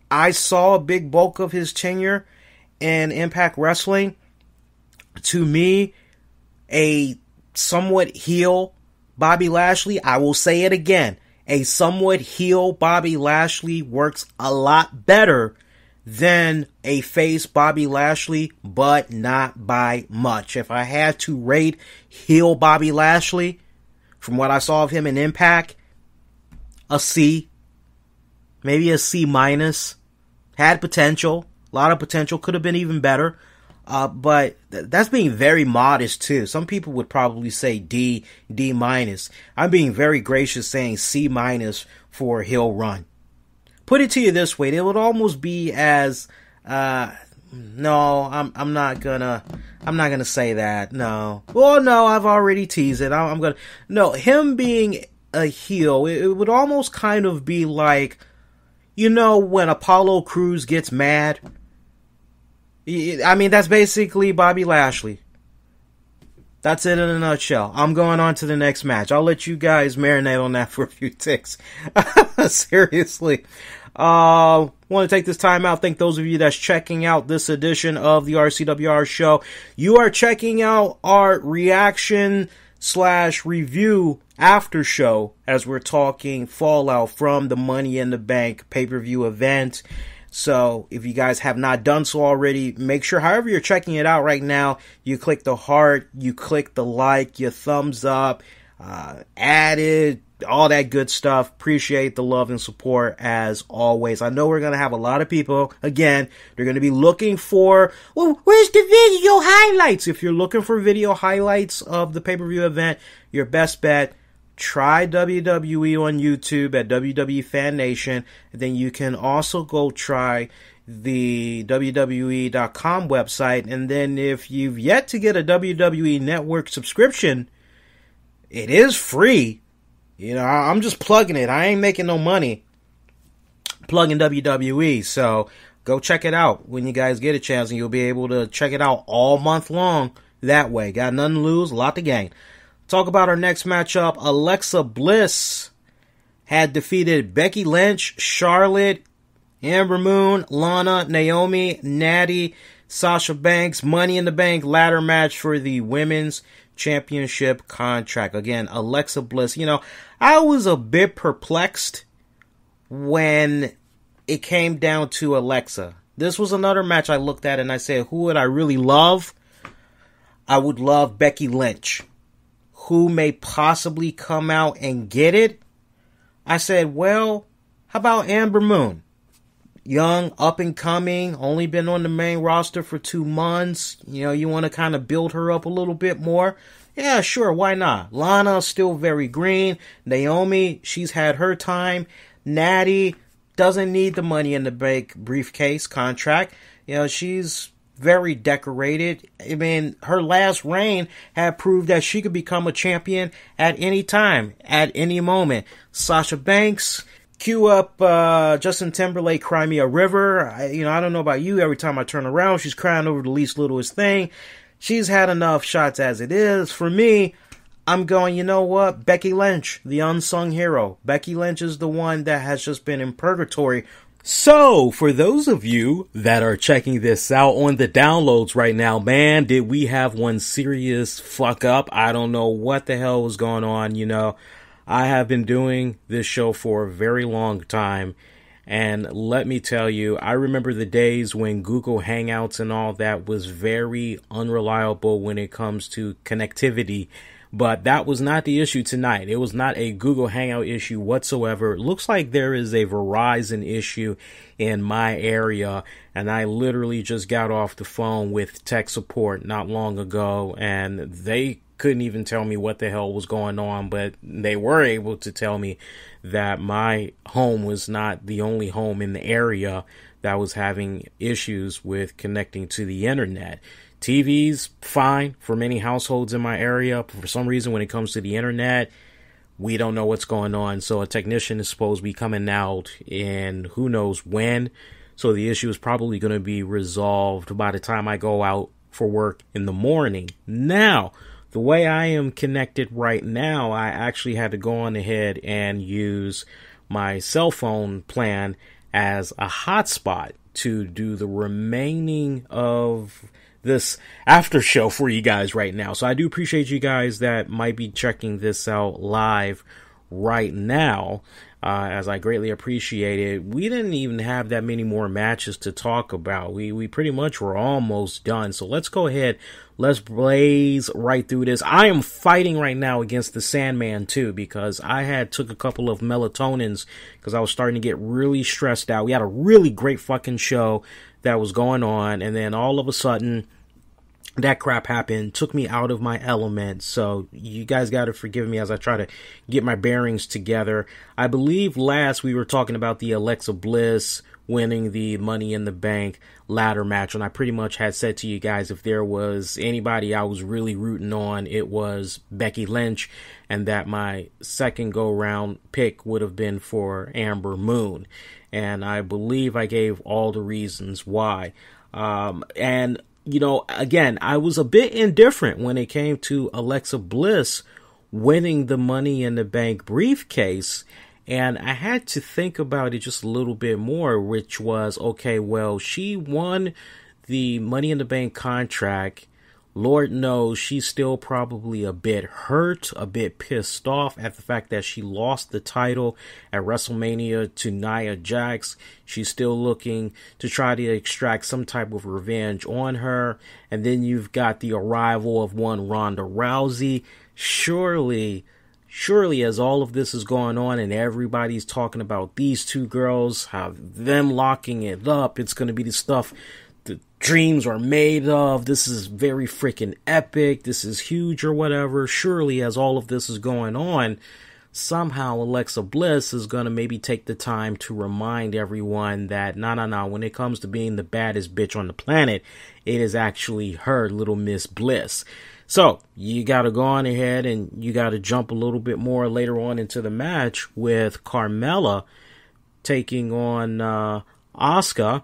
I saw a big bulk of his tenure in Impact Wrestling. To me, a somewhat heel Bobby Lashley, I will say it again, a somewhat heel Bobby Lashley works a lot better than a face Bobby Lashley, but not by much. If I had to rate heel Bobby Lashley, from what I saw of him in Impact, a C. Maybe a C minus. Had potential. A lot of potential. Could have been even better. But that's being very modest too. Some people would probably say D minus. I'm being very gracious saying C minus for heel run. Put it to you this way. It would almost be as, no, I'm not gonna say that. No. Well, no, I've already teased it. No, him being a heel, it would almost kind of be like, when Apollo Crews gets mad. I mean, that's basically Bobby Lashley. That's it in a nutshell. I'm going on to the next match. I'll let you guys marinate on that for a few ticks. Seriously. Want to take this time out. Thank those of you that's checking out this edition of the RCWR show. You are checking out our reaction / review after show as we're talking Fallout from the Money in the Bank pay-per-view event. So if you guys have not done so already, make sure however you're checking it out right now, you click the heart, you click the like, your thumbs up, add it, all that good stuff. Appreciate the love and support as always. I know we're going to have a lot of people, again, they're going to be looking for, well, where's the video highlights? If you're looking for video highlights of the pay-per-view event, your best bet, try WWE on YouTube at WWE Fan Nation. And then you can also go try the WWE.com website. And then if you've yet to get a WWE Network subscription, it is free. I'm just plugging it. I ain't making no money plugging WWE. So go check it out when you guys get a chance, and you'll be able to check it out all month long that way. Got nothing to lose, a lot to gain. Talk about our next matchup. Alexa Bliss had defeated Becky Lynch, Charlotte, Ember Moon, Lana, Naomi, Natty, Sasha Banks. Money in the Bank ladder match for the women's championship contract. Again, Alexa Bliss. I was a bit perplexed when it came down to Alexa. This was another match I looked at and I said, who would I really love? I would love Becky Lynch. Who may possibly come out and get it? I said, well, how about Amber Moon? Young, up and coming, only been on the main roster for 2 months. You know, you want to kind of build her up a little bit more. Yeah, sure, why not? Lana, still very green. Naomi, she's had her time. Natty, doesn't need the Money in the Bank briefcase contract. You know, she's very decorated. I mean, her last reign had proved that she could become a champion at any time, at any moment. Sasha Banks, cue up Justin Timberlake, Cry Me a River. I don't know about you, every time I turn around, she's crying over the least littlest thing. She's had enough shots as it is. For me, I'm going, you know what? Becky Lynch, the unsung hero. Becky Lynch is the one that has just been in purgatory. So, for those of you that are checking this out on the downloads right now, man, did we have one serious fuck up? I don't know what the hell was going on, I have been doing this show for a very long time, and let me tell you, I remember the days when Google Hangouts and all that was very unreliable when it comes to connectivity. But that was not the issue tonight. It was not a Google Hangout issue whatsoever. It looks like there is a Verizon issue in my area. And I literally just got off the phone with tech support not long ago. And they couldn't even tell me what the hell was going on. But they were able to tell me that my home was not the only home in the area that was having issues with connecting to the internet. TV's fine for many households in my area. For some reason, when it comes to the internet, we don't know what's going on. So a technician is supposed to be coming out in who knows when. So the issue is probably going to be resolved by the time I go out for work in the morning. Now, the way I am connected right now, I actually had to go on ahead and use my cell phone plan as a hotspot to do the remaining of this after show for you guys right now. So I do appreciate you guys that might be checking this out live right now, as I greatly appreciate it. We didn't even have that many more matches to talk about. We pretty much were almost done. So let's go ahead. Let's blaze right through this. I am fighting right now against the Sandman too, because I took a couple of melatonins because I was starting to get really stressed out. We had a really great fucking show that was going on, and then all of a sudden that crap happened, took me out of my element. So you guys got to forgive me as I try to get my bearings together. I believe last we were talking about the Alexa Bliss winning the Money in the Bank ladder match, and I pretty much had said to you guys, if there was anybody I was really rooting on, it was Becky Lynch, and that my second go round pick would have been for Amber Moon. And I believe I gave all the reasons why. And again, I was a bit indifferent when it came to Alexa Bliss winning the Money in the Bank briefcase. And I had to think about it just a little bit more, which was, okay, well, she won the Money in the Bank contract. Lord knows she's still probably a bit hurt, a bit pissed off at the fact that she lost the title at WrestleMania to Nia Jax. She's still looking to try to extract some type of revenge on her. And then you've got the arrival of one Ronda Rousey. Surely as all of this is going on and everybody's talking about these two girls, how them locking it up, it's going to be the stuff the dreams are made of. This is very freaking epic. This is huge or whatever. Surely as all of this is going on, somehow Alexa Bliss is going to maybe take the time to remind everyone that no, when it comes to being the baddest bitch on the planet, it is actually her, Little Miss Bliss. So you got to go on ahead and you got to jump a little bit more later on into the match with Carmella taking on Asuka.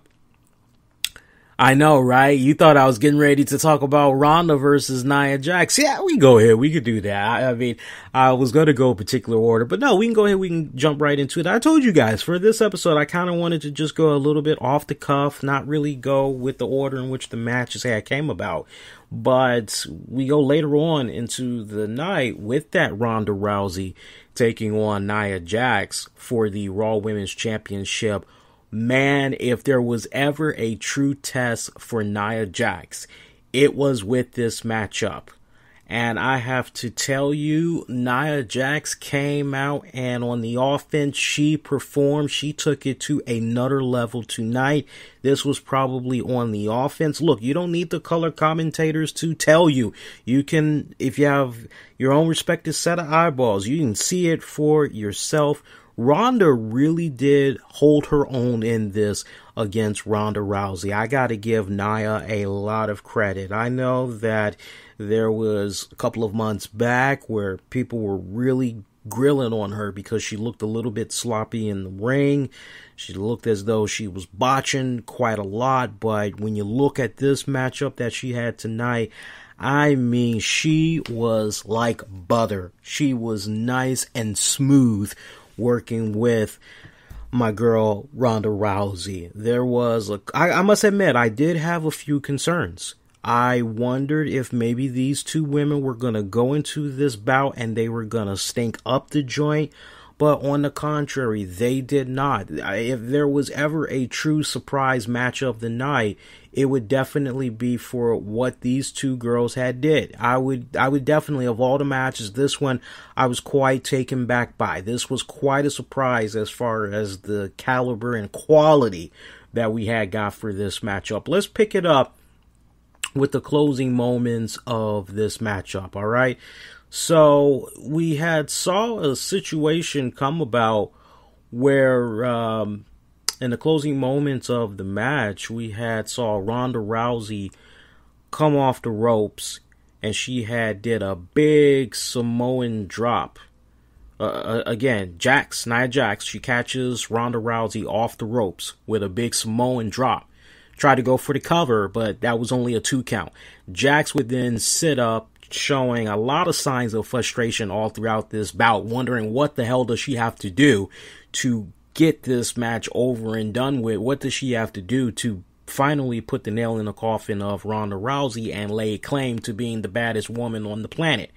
I know, right? You thought I was getting ready to talk about Ronda versus Nia Jax. Yeah, we can go ahead. We could do that. I mean, I was going to go a particular order, but no, we can go ahead. We can jump right into it. I told you guys for this episode, I kind of wanted to just go a little bit off the cuff, not really go with the order in which the matches had came about. But we go later on into the night with that Ronda Rousey taking on Nia Jax for the Raw Women's Championship. Man, if there was ever a true test for Nia Jax, it was with this matchup. And I have to tell you, Nia Jax came out, and on the offense, she performed. She took it to another level tonight. This was probably on the offense. Look, you don't need the color commentators to tell you. You can, if you have your own respective set of eyeballs, you can see it for yourself. Ronda really did hold her own in this against Ronda Rousey. I got to give Nia a lot of credit. I know that there was a couple of months back where people were really grilling on her because she looked a little bit sloppy in the ring. She looked as though she was botching quite a lot. But when you look at this matchup that she had tonight, I mean, she was like butter. She was nice and smooth working with my girl Ronda Rousey. I must admit, I did have a few concerns. I wondered if maybe these two women were going to go into this bout and they were going to stink up the joint. But on the contrary, they did not. If there was ever a true surprise match of the night, it would definitely be for what these two girls had did. I would definitely, of all the matches, this one I was quite taken back by. This was quite a surprise as far as the caliber and quality that we had got for this matchup. Let's pick it up with the closing moments of this matchup, all right? So we had saw a situation come about where in the closing moments of the match, we had saw Ronda Rousey come off the ropes, and she had did a big Samoan drop. Again, Nia Jax, she catches Ronda Rousey off the ropes with a big Samoan drop. Tried to go for the cover, but that was only a 2 count. Jax would then sit up, showing a lot of signs of frustration all throughout this bout, wondering what the hell does she have to do to get this match over and done with. What does she have to do to finally put the nail in the coffin of Ronda Rousey and lay claim to being the baddest woman on the planet?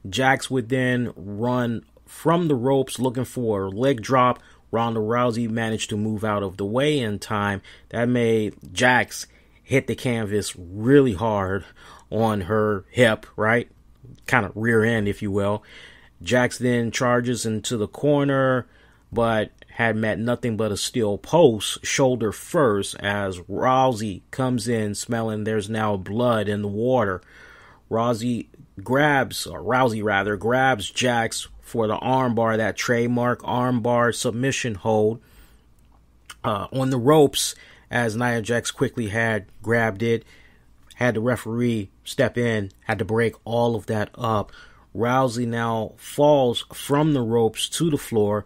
Jax would then run from the ropes looking for a leg drop. Ronda Rousey managed to move out of the way in time. That made Jax hit the canvas really hard on her hip, right? Kind of rear end, if you will. Jax then charges into the corner, but had met nothing but a steel post, shoulder first, as Rousey comes in smelling there's now blood in the water. Rousey grabs Jax for the armbar, that trademark armbar submission hold on the ropes, as Nia Jax quickly had grabbed it, had the referee step in, had to break all of that up. Rousey now falls from the ropes to the floor.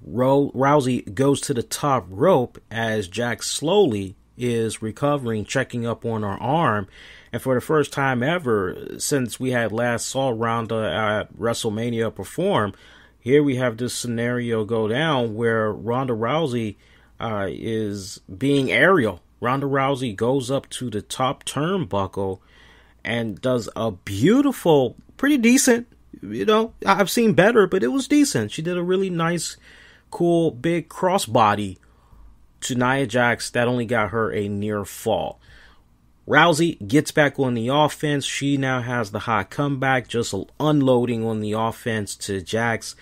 Rousey goes to the top rope as Jax slowly is recovering, checking up on her arm. And for the first time ever since we had last saw Ronda at WrestleMania perform, here we have this scenario go down where Ronda Rousey is being aerial. Ronda Rousey goes up to the top turnbuckle and does a beautiful, pretty decent, I've seen better, but it was decent. She did a really nice, cool, big crossbody to Nia Jax that only got her a near fall. Rousey gets back on the offense. She now has the hot comeback, just unloading on the offense to Jax.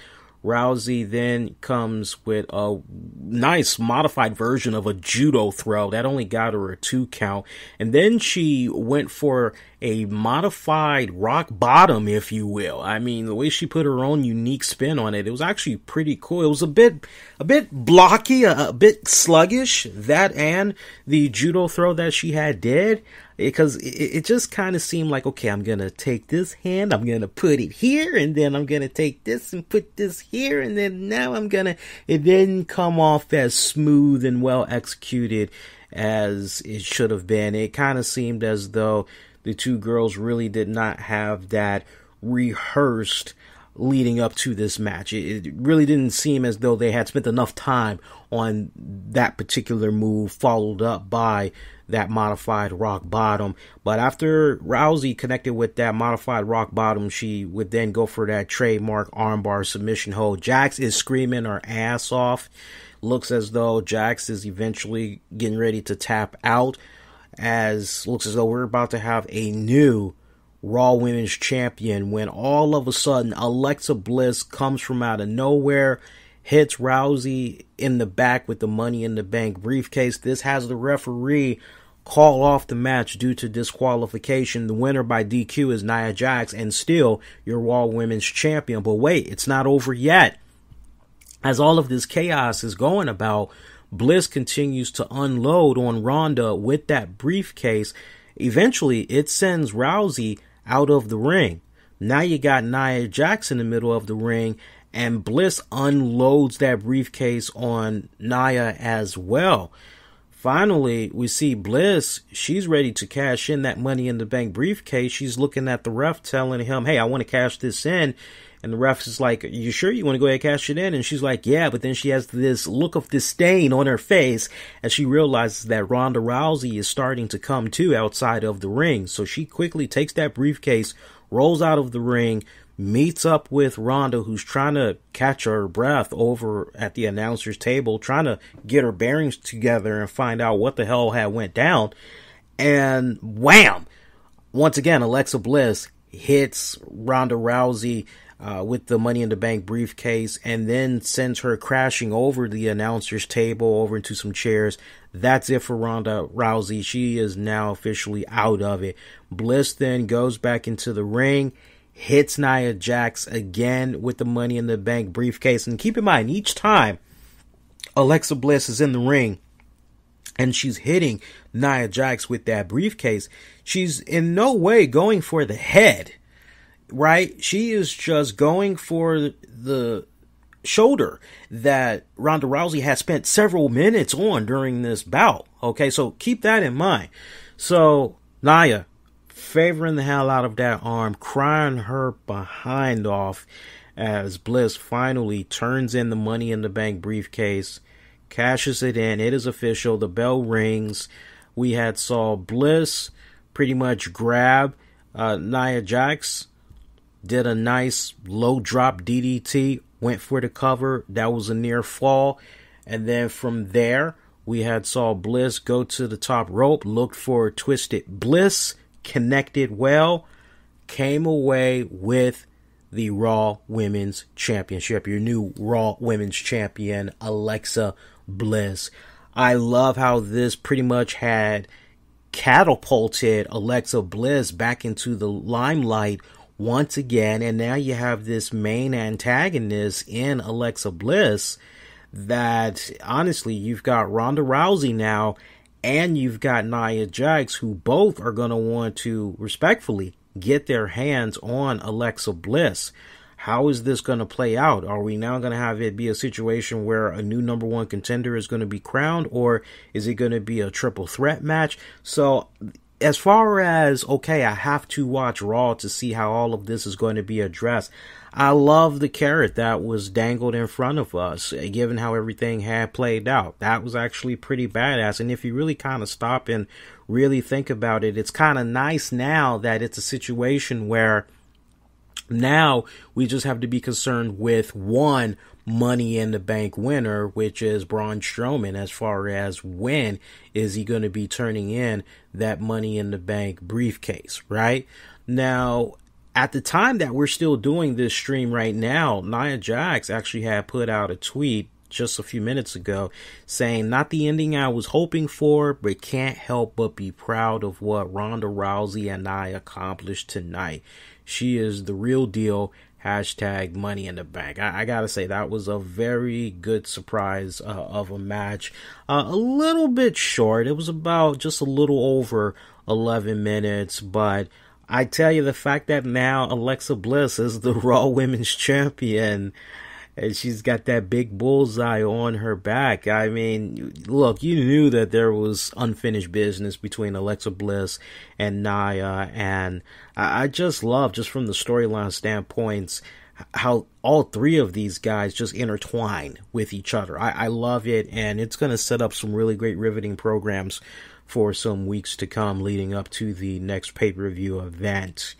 Rousey then comes with a nice modified version of a judo throw that only got her a 2 count. And then she went for a modified rock bottom, if you will. I mean, the way she put her own unique spin on it, it was actually pretty cool. It was a bit blocky, a bit sluggish, that and the judo throw that she had did. Because it just kind of seemed like, okay, I'm going to take this hand, I'm going to put it here, and then I'm going to take this and put this here, and then now it didn't come off as smooth and well executed as it should have been. It kind of seemed as though the two girls really did not have that rehearsed leading up to this match. It really didn't seem as though they had spent enough time on that particular move, followed up by that modified rock bottom. But after Rousey connected with that modified rock bottom, she would then go for that trademark armbar submission hold. Jax is screaming her ass off. Looks as though Jax is eventually getting ready to tap out. as looks as though we're about to have a new Raw Women's Champion, when all of a sudden Alexa Bliss comes from out of nowhere, hits Rousey in the back with the Money in the Bank briefcase. This has the referee call off the match due to disqualification. The winner by DQ is Nia Jax, and still your Raw Women's Champion. But wait, it's not over yet. As all of this chaos is going about, Bliss continues to unload on Ronda with that briefcase. Eventually, it sends Rousey out of the ring. Now you got Nia Jax in the middle of the ring, and Bliss unloads that briefcase on Nia as well. Finally, we see Bliss. She's ready to cash in that Money in the Bank briefcase. She's looking at the ref, telling him, hey, I want to cash this in. And the ref is like, are you sure you want to go ahead and cash it in? And she's like, yeah, but then she has this look of disdain on her face as she realizes that Ronda Rousey is starting to come to outside of the ring. So she quickly takes that briefcase, rolls out of the ring, meets up with Ronda, who's trying to catch her breath over at the announcer's table, trying to get her bearings together and find out what the hell had went down. And wham! Once again, Alexa Bliss hits Ronda Rousey with the Money in the Bank briefcase, and then sends her crashing over the announcer's table, over into some chairs. That's it for Ronda Rousey. She is now officially out of it. Bliss then goes back into the ring, hits Nia Jax again with the Money in the Bank briefcase. And keep in mind, each time Alexa Bliss is in the ring and she's hitting Nia Jax with that briefcase, she's in no way going for the head. Right? She is just going for the shoulder that Ronda Rousey has spent several minutes on during this bout. Okay, so keep that in mind. So, Nia, favoring the hell out of that arm, crying her behind off as Bliss finally turns in the Money in the Bank briefcase, cashes it in. It is official. The bell rings. We had saw Bliss pretty much grab Nia Jax, did a nice low drop DDT, went for the cover. That was a near fall. And then from there, we had saw Bliss go to the top rope, looked for a twisted Bliss, connected well, came away with the Raw Women's Championship. Your new Raw Women's Champion, Alexa Bliss. I love how this pretty much had catapulted Alexa Bliss back into the limelight once again, and now you have this main antagonist in Alexa Bliss that, honestly, you've got Ronda Rousey now, and you've got Nia Jax, who both are going to want to respectfully get their hands on Alexa Bliss. How is this going to play out? Are we now going to have it be a situation where a new number one contender is going to be crowned, or is it going to be a triple threat match? So, as far as, okay, I have to watch Raw to see how all of this is going to be addressed, I love the carrot that was dangled in front of us, given how everything had played out. That was actually pretty badass. And if you really kind of stop and really think about it, it's kind of nice now that it's a situation where now we just have to be concerned with one Money in the Bank winner, which is Braun Strowman, as far as when is he going to be turning in that Money in the Bank briefcase, right? Now, at the time that we're still doing this stream right now, Nia Jax actually had put out a tweet just a few minutes ago saying, not the ending I was hoping for, but can't help but be proud of what Ronda Rousey and I accomplished tonight. She is the real deal. Hashtag Money in the Bank. I gotta say, that was a very good surprise of a match. A little bit short. It was about just a little over 11 minutes, but I tell you, the fact that now Alexa Bliss is the Raw Women's Champion, and she's got that big bullseye on her back. I mean, look, you knew that there was unfinished business between Alexa Bliss and Nia, and I just love, just from the storyline standpoints, how all three of these guys just intertwine with each other. I love it, and it's going to set up some really great riveting programs for some weeks to come leading up to the next pay-per-view event.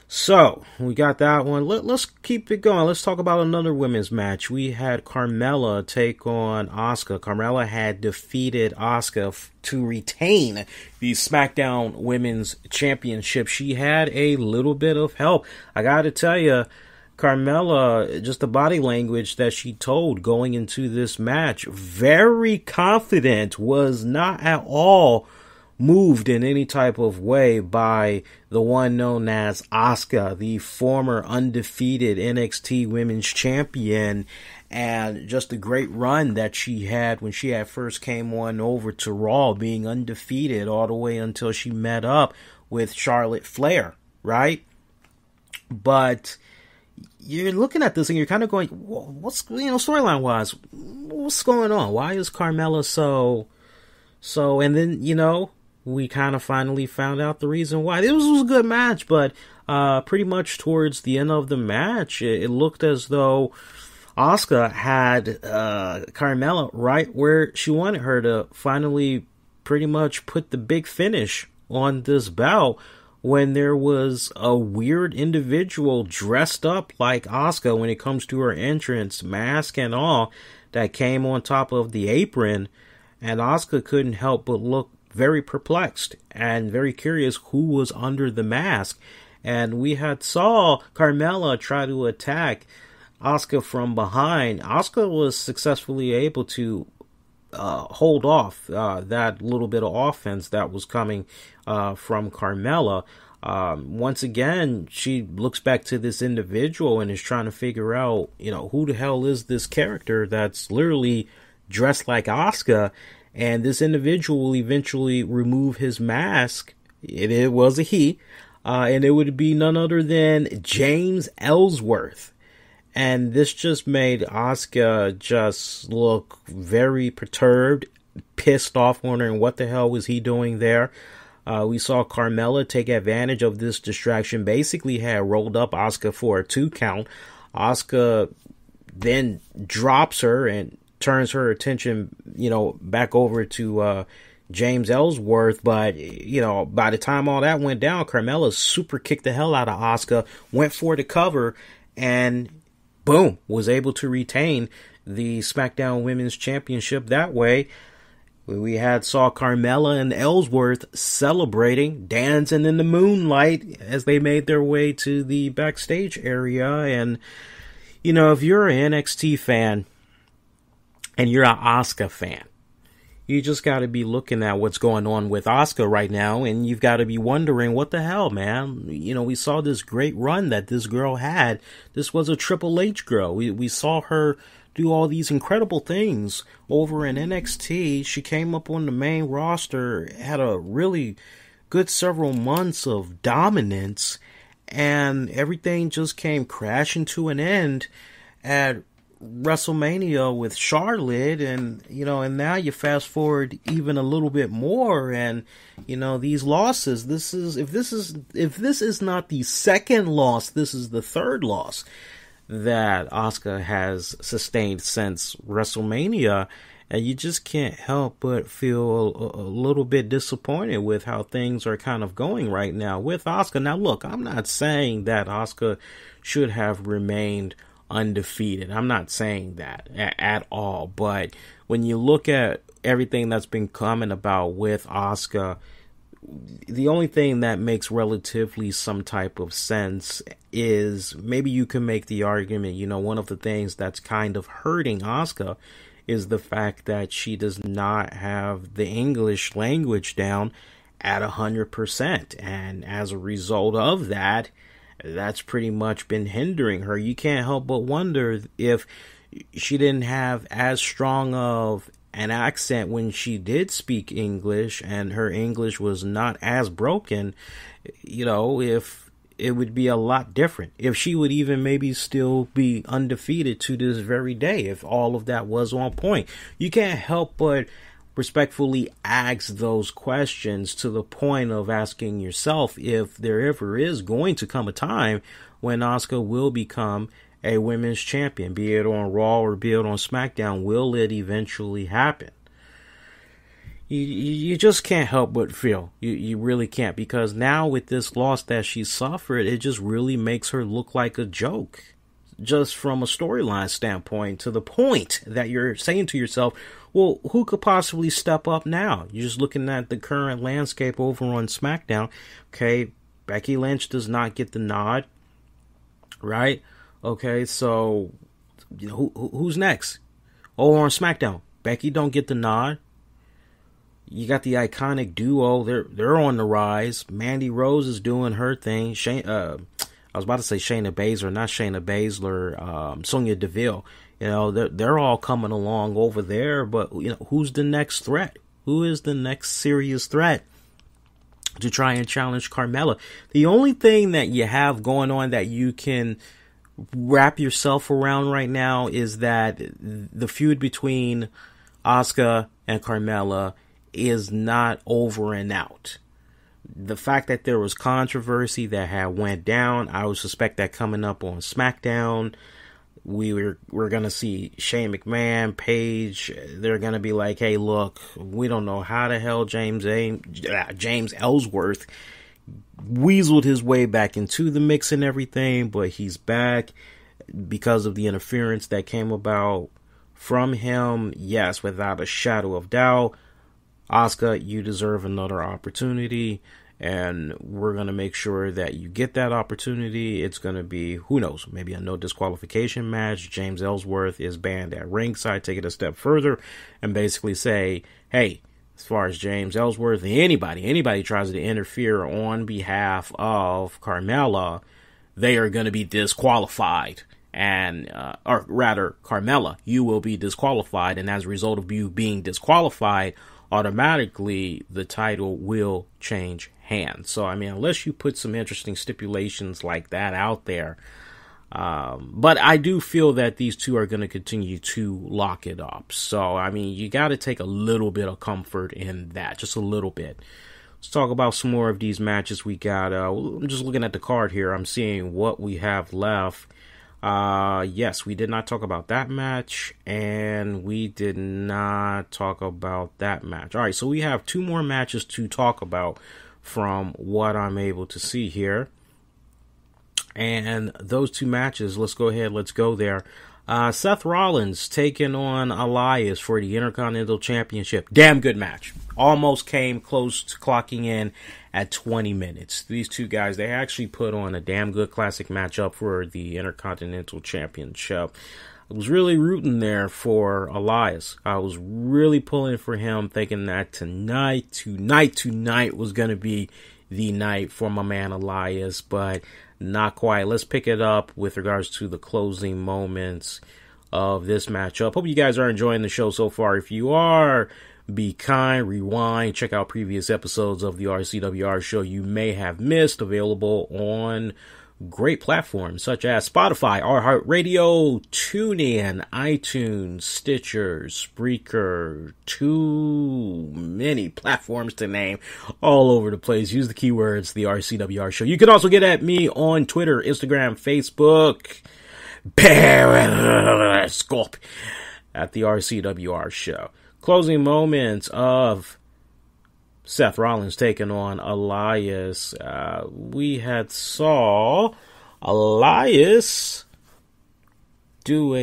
So, we got that one. Let's keep it going. Let's talk about another women's match. We had Carmella take on Asuka. Carmella had defeated Asuka to retain the SmackDown Women's Championship. She had a little bit of help. I gotta tell you, Carmella, just the body language that she told going into this match, very confident, was not at all moved in any type of way by the one known as Asuka, the former undefeated NXT Women's Champion, and just the great run that she had when she had first came on over to Raw, being undefeated all the way until she met up with Charlotte Flair, right? But you're looking at this and you're kind of going, what's, storyline wise, what's going on? Why is Carmella so, and then, we kind of finally found out the reason why. It was a good match, but pretty much towards the end of the match, it looked as though Asuka had Carmella right where she wanted her to finally pretty much put the big finish on this bout, when there was a weird individual dressed up like Asuka when it comes to her entrance, mask and all, that came on top of the apron, and Asuka couldn't help but look very perplexed and very curious who was under the mask. And we had saw Carmella try to attack Asuka from behind. Asuka was successfully able to hold off that little bit of offense that was coming from Carmella. Once again, she looks back to this individual and is trying to figure out, who the hell is this character that's literally dressed like Asuka. And this individual will eventually remove his mask. It was a he. And it would be none other than James Ellsworth. And this just made Asuka just look very perturbed, pissed off, wondering what the hell was he doing there. We saw Carmella take advantage of this distraction, basically had rolled up Asuka for a 2 count. Asuka then drops her and turns her attention, back over to James Ellsworth. But, by the time all that went down, Carmella super kicked the hell out of Asuka, went for the cover, and boom, was able to retain the SmackDown Women's Championship that way. We saw Carmella and Ellsworth celebrating, dancing in the moonlight as they made their way to the backstage area. And, if you're an NXT fan, and you're an Asuka fan, you just got to be looking at what's going on with Asuka right now, and you've got to be wondering, what the hell, man? We saw this great run that this girl had. This was a Triple H girl. We saw her do all these incredible things over in NXT. She came up on the main roster, had a really good several months of dominance, and everything just came crashing to an end at WrestleMania with Charlotte. And and now you fast forward even a little bit more, and these losses, if this is not the second loss, this is the third loss that Asuka has sustained since WrestleMania. And you just can't help but feel a little bit disappointed with how things are kind of going right now with Asuka. Now look, I'm not saying that Asuka should have remained undefeated. I'm not saying that at all. But when you look at everything that's been coming about with Asuka, the only thing that makes relatively some type of sense is maybe you can make the argument, one of the things that's kind of hurting Asuka is the fact that she does not have the English language down at 100%. And as a result of that, that's pretty much been hindering her. You can't help but wonder if she didn't have as strong of an accent when she did speak English, and her English was not as broken, if it would be a lot different. If she would even maybe still be undefeated to this very day, if all of that was on point. You can't help but respectfully ask those questions, to the point of asking yourself if there ever is going to come a time when Asuka will become a women's champion, be it on Raw or be it on SmackDown. Will it eventually happen? You just can't help but feel. You really can't, because now with this loss that she suffered, it just really makes her look like a joke. Just from a storyline standpoint, to the point that you're saying to yourself, well, who could possibly step up now? You're just looking at the current landscape over on SmackDown. Okay, Becky Lynch does not get the nod, right? Okay, so you know, who's next? Over on SmackDown, Becky don't get the nod. You got the iconic duo; they're on the rise. Mandy Rose is doing her thing. I was about to say Shayna Baszler, not Shayna Baszler. Sonya Deville. You know, they're all coming along over there. But you know, who's the next threat? Who is the next serious threat to try and challenge Carmella? The only thing that you have going on that you can wrap yourself around right now is that the feud between Asuka and Carmella is not over and out. The fact that there was controversy that had went down, I would suspect that coming up on SmackDown, we're going to see Shane McMahon, Paige, they're going to be like, hey, look, we don't know how the hell James Ellsworth weaseled his way back into the mix and everything, but he's back because of the interference that came about from him. Yes, without a shadow of doubt, Asuka, you deserve another opportunity, and we're going to make sure that you get that opportunity. It's going to be, who knows, maybe a no disqualification match. James Ellsworth is banned at ringside. Take it a step further and basically say, hey, as far as James Ellsworth, anybody tries to interfere on behalf of Carmella, they are going to be disqualified. And, or rather, Carmella, you will be disqualified, and as a result of you being disqualified, automatically the title will change hands. So, I mean, unless you put some interesting stipulations like that out there. But I do feel that these two are going to continue to lock it up. So, I mean, you got to take a little bit of comfort in that, just a little bit. Let's talk about some more of these matches we got. I'm just looking at the card here. I'm seeing what we have left. Yes, we did not talk about that match, and we did not talk about that match. All right, so we have two more matches to talk about from what I'm able to see here. And those two matches, let's go ahead, let's go there. Seth Rollins taking on Elias for the Intercontinental Championship. Damn good match. Almost came close to clocking in at 20 minutes. These two guys, they actually put on a damn good classic matchup for the Intercontinental Championship. I was really rooting there for Elias. I was really pulling for him, thinking that tonight was going to be the night for my man Elias, but not quite. Let's pick it up with regards to the closing moments of this matchup. Hope you guys are enjoying the show so far. If you are, be kind, rewind, check out previous episodes of the RCWR show you may have missed, available on great platforms such as Spotify, iHeartRadio, TuneIn, iTunes, Stitcher, Spreaker, too many platforms to name, all over the place. Use the keywords, the RCWR show. You can also get at me on Twitter, Instagram, Facebook, Periscope, at the RCWR show. Closing moments of Seth Rollins taking on Elias. We had saw Elias do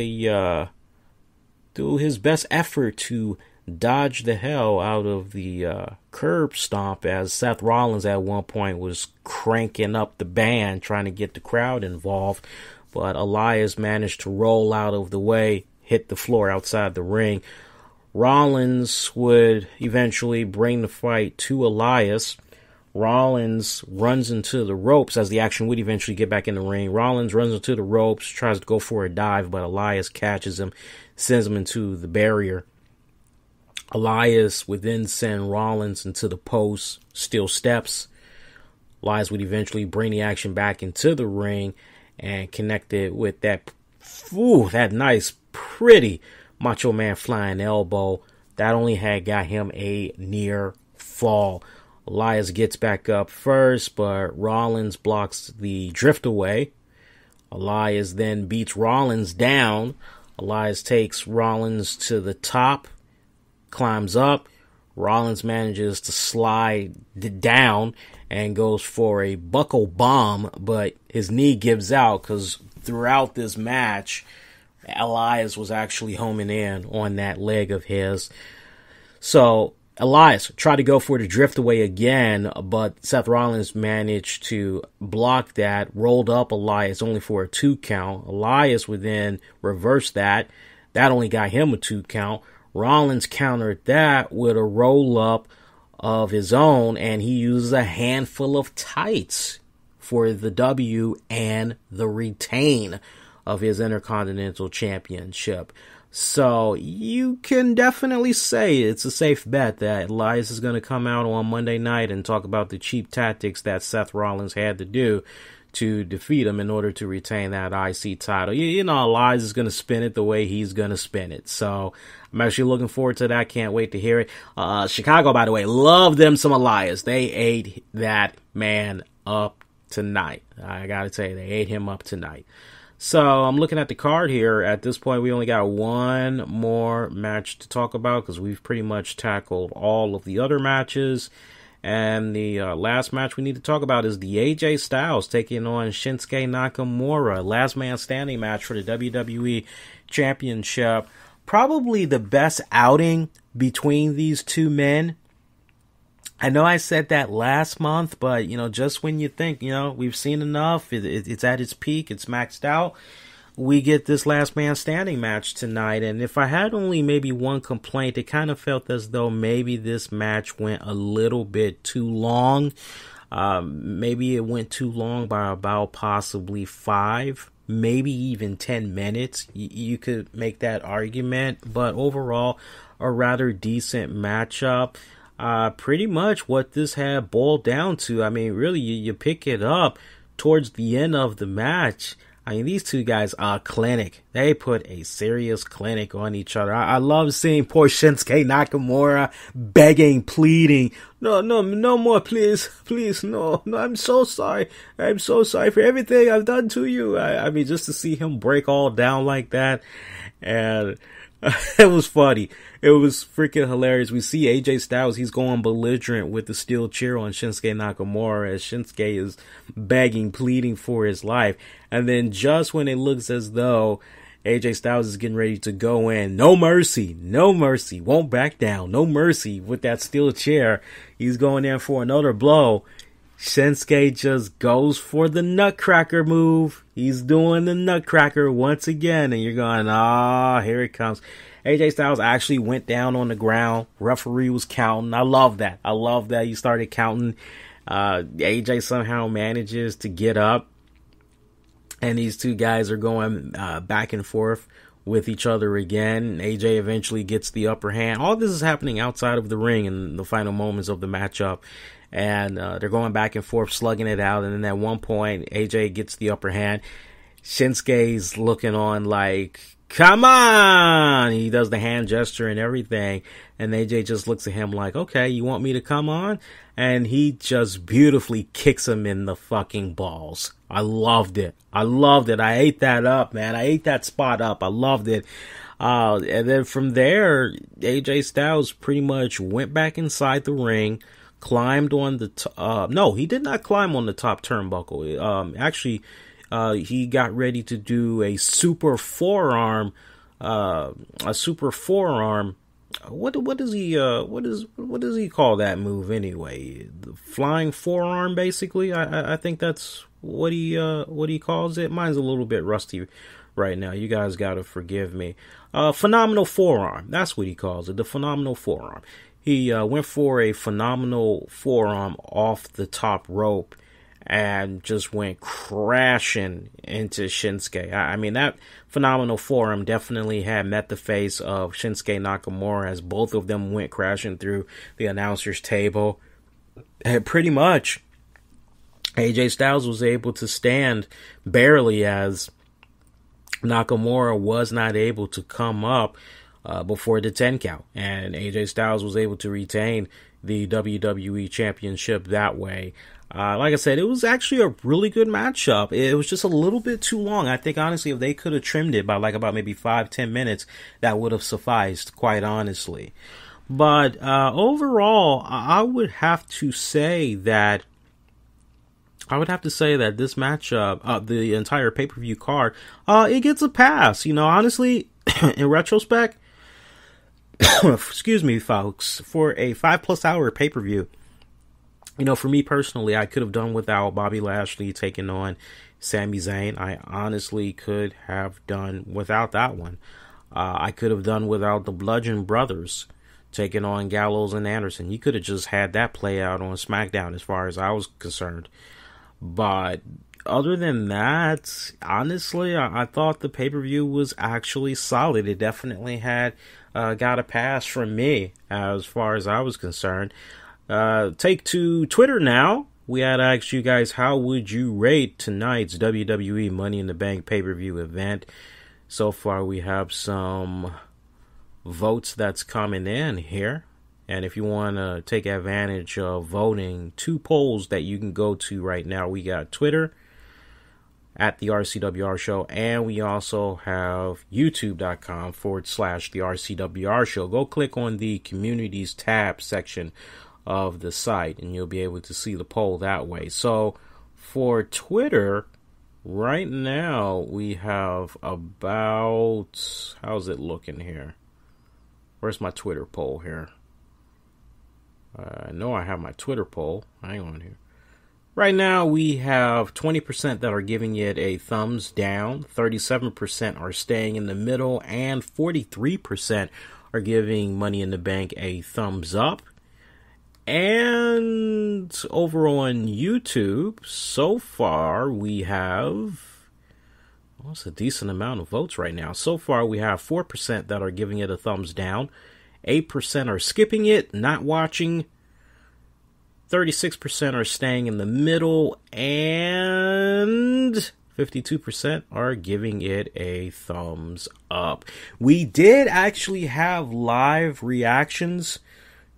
his best effort to dodge the hell out of the curb stomp, as Seth Rollins at one point was cranking up the band trying to get the crowd involved, but Elias managed to roll out of the way, hit the floor outside the ring. Rollins would eventually bring the fight to Elias. Rollins runs into the ropes as the action would eventually get back in the ring. Rollins runs into the ropes, tries to go for a dive, but Elias catches him, sends him into the barrier. Elias would then send Rollins into the post, steel steps. Elias would eventually bring the action back into the ring and connect it with that nice, pretty Macho Man flying elbow. That only had got him a near fall. Elias gets back up first, but Rollins blocks the drift away. Elias then beats Rollins down. Elias takes Rollins to the top, climbs up. Rollins manages to slide down and goes for a buckle bomb, but his knee gives out because throughout this match, Elias was actually homing in on that leg of his. So Elias tried to go for the drift away again, but Seth Rollins managed to block that, rolled up Elias only for a 2 count. Elias would then reverse that. That only got him a 2 count. Rollins countered that with a roll up of his own, and he uses a handful of tights for the W and the retain of his Intercontinental Championship. So you can definitely say it's a safe bet that Elias is going to come out on Monday night and talk about the cheap tactics that Seth Rollins had to do to defeat him in order to retain that IC title. You know, Elias is going to spin it the way he's going to spin it. So I'm actually looking forward to that. Can't wait to hear it. Chicago, by the way, love them some Elias. They ate that man up tonight. I got to tell you, they ate him up tonight. So I'm looking at the card here. At this point, we only got one more match to talk about because we've pretty much tackled all of the other matches. And the last match we need to talk about is the AJ Styles taking on Shinsuke Nakamura. Last man standing match for the WWE Championship. Probably the best outing between these two men. I know I said that last month, but, you know, just when you think, you know, we've seen enough, it's at its peak, it's maxed out, we get this last man standing match tonight. And if I had only maybe one complaint, it kind of felt as though maybe this match went a little bit too long. Maybe it went too long by about possibly 5, maybe even 10 minutes. You could make that argument, but overall, a rather decent matchup. Pretty much what this had boiled down to. I mean, really, you pick it up towards the end of the match. I mean, these two guys are clinic. They put a serious clinic on each other. I love seeing poor Shinsuke Nakamura begging, pleading. No more, please, no, I'm so sorry. I'm so sorry for everything I've done to you. I mean, just to see him break all down like that. And it was funny. It was freaking hilarious. We see AJ Styles, he's going belligerent with the steel chair on Shinsuke Nakamura as Shinsuke is begging, pleading for his life. And then just when it looks as though AJ Styles is getting ready to go in, no mercy, won't back down, no mercy with that steel chair. He's going in for another blow. Shinsuke just goes for the nutcracker move. He's doing the nutcracker once again, and you're going, here it comes. AJ Styles actually went down on the ground. Referee was counting. I love that. He started counting. AJ somehow manages to get up, and these two guys are going back and forth with each other again. AJ eventually gets the upper hand. All this is happening outside of the ring in the final moments of the matchup. And they're going back and forth, slugging it out. And then at one point, AJ gets the upper hand. Shinsuke's looking on like, come on! He does the hand gesture and everything. And AJ just looks at him like, okay, you want me to come on? And he just beautifully kicks him in the fucking balls. I loved it. I ate that up, man. I ate that spot up. I loved it. And then from there, AJ Styles pretty much went back inside the ring. Climbed on the no, he did not climb on the top turnbuckle. Actually, he got ready to do a super forearm. What does he call that move anyway? The flying forearm, basically. I think that's what he calls it. Mine's a little bit rusty right now. You guys gotta forgive me. Phenomenal forearm. That's what he calls it. The phenomenal forearm. He went for a phenomenal forearm off the top rope and just went crashing into Shinsuke. I mean, that phenomenal forearm definitely had met the face of Shinsuke Nakamura as both of them went crashing through the announcer's table. And pretty much, AJ Styles was able to stand barely as Nakamura was not able to come up before the 10 count, and AJ Styles was able to retain the WWE Championship that way. Like I said, it was actually a really good matchup. It was just a little bit too long. I think, honestly, if they could have trimmed it by like about maybe 5-10 minutes, that would have sufficed, quite honestly. But overall, I would have to say that this matchup, the entire pay-per-view card, it gets a pass. Honestly, in retrospect, excuse me, folks, for a 5+ hour pay-per-view, for me personally, I could have done without Bobby Lashley taking on Sami Zayn. I honestly could have done without that one. I could have done without the Bludgeon Brothers taking on Gallows and Anderson. You could have just had that play out on SmackDown as far as I was concerned. But other than that, honestly, I thought the pay-per-view was actually solid. It definitely had got a pass from me as far as I was concerned. Take to Twitter now. We had asked you guys, how would you rate tonight's WWE Money in the Bank pay-per-view event? So far, we have some votes that's coming in here. And if you want to take advantage of voting, 2 polls that you can go to right now. We got Twitter at the RCWR show, and we also have youtube.com/the RCWR show. Go click on the communities tab section of the site, and you'll be able to see the poll that way. So for Twitter, right now we have about, how's it looking here? Where's my Twitter poll here? I know I have my Twitter poll. Hang on here. Right now, we have 20% that are giving it a thumbs down, 37% are staying in the middle, and 43% are giving Money in the Bank a thumbs up. And over on YouTube, so far, we have, well, it's a decent amount of votes right now. So far, we have 4% that are giving it a thumbs down. 8% are skipping it, not watching. 36% are staying in the middle, and 52% are giving it a thumbs up. We did actually have live reactions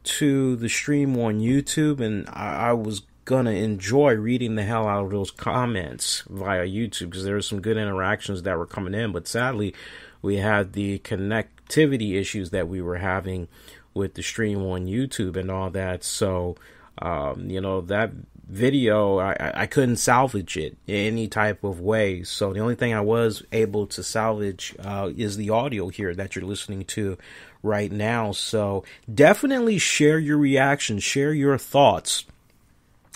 to the stream on YouTube, and I was gonna enjoy reading the hell out of those comments via YouTube because there were some good interactions that were coming in, but sadly we had the connectivity issues that we were having with the stream on YouTube and all that. So, that video, I couldn't salvage it in any type of way. So the only thing I was able to salvage is the audio here that you're listening to right now. So definitely share your reactions, share your thoughts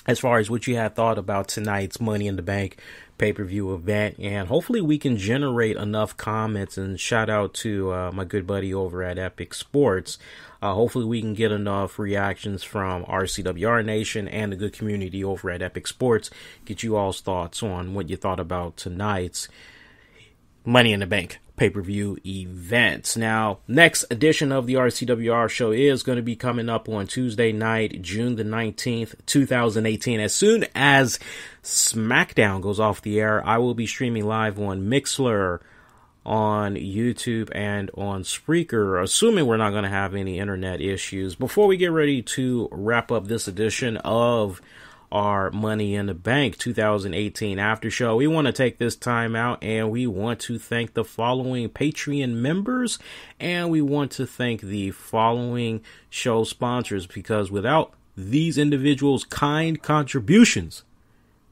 as far as what you had thought about tonight's Money in the Bank pay-per-view event, and hopefully we can generate enough comments. And shout out to my good buddy over at Epic Sports. Hopefully we can get enough reactions from RCWR Nation and the good community over at Epic Sports, get you all's thoughts on what you thought about tonight's Money in the Bank pay-per-view events. Now, next edition of the RCWR show is going to be coming up on Tuesday night, June the 19th, 2018. As soon as SmackDown goes off the air, I will be streaming live on Mixlr, on YouTube, and on Spreaker, assuming we're not going to have any internet issues. Before we get ready to wrap up this edition of our Money in the Bank 2018 after show, we want to take this time out and we want to thank the following Patreon members, and we want to thank the following show sponsors, because without these individuals' kind contributions,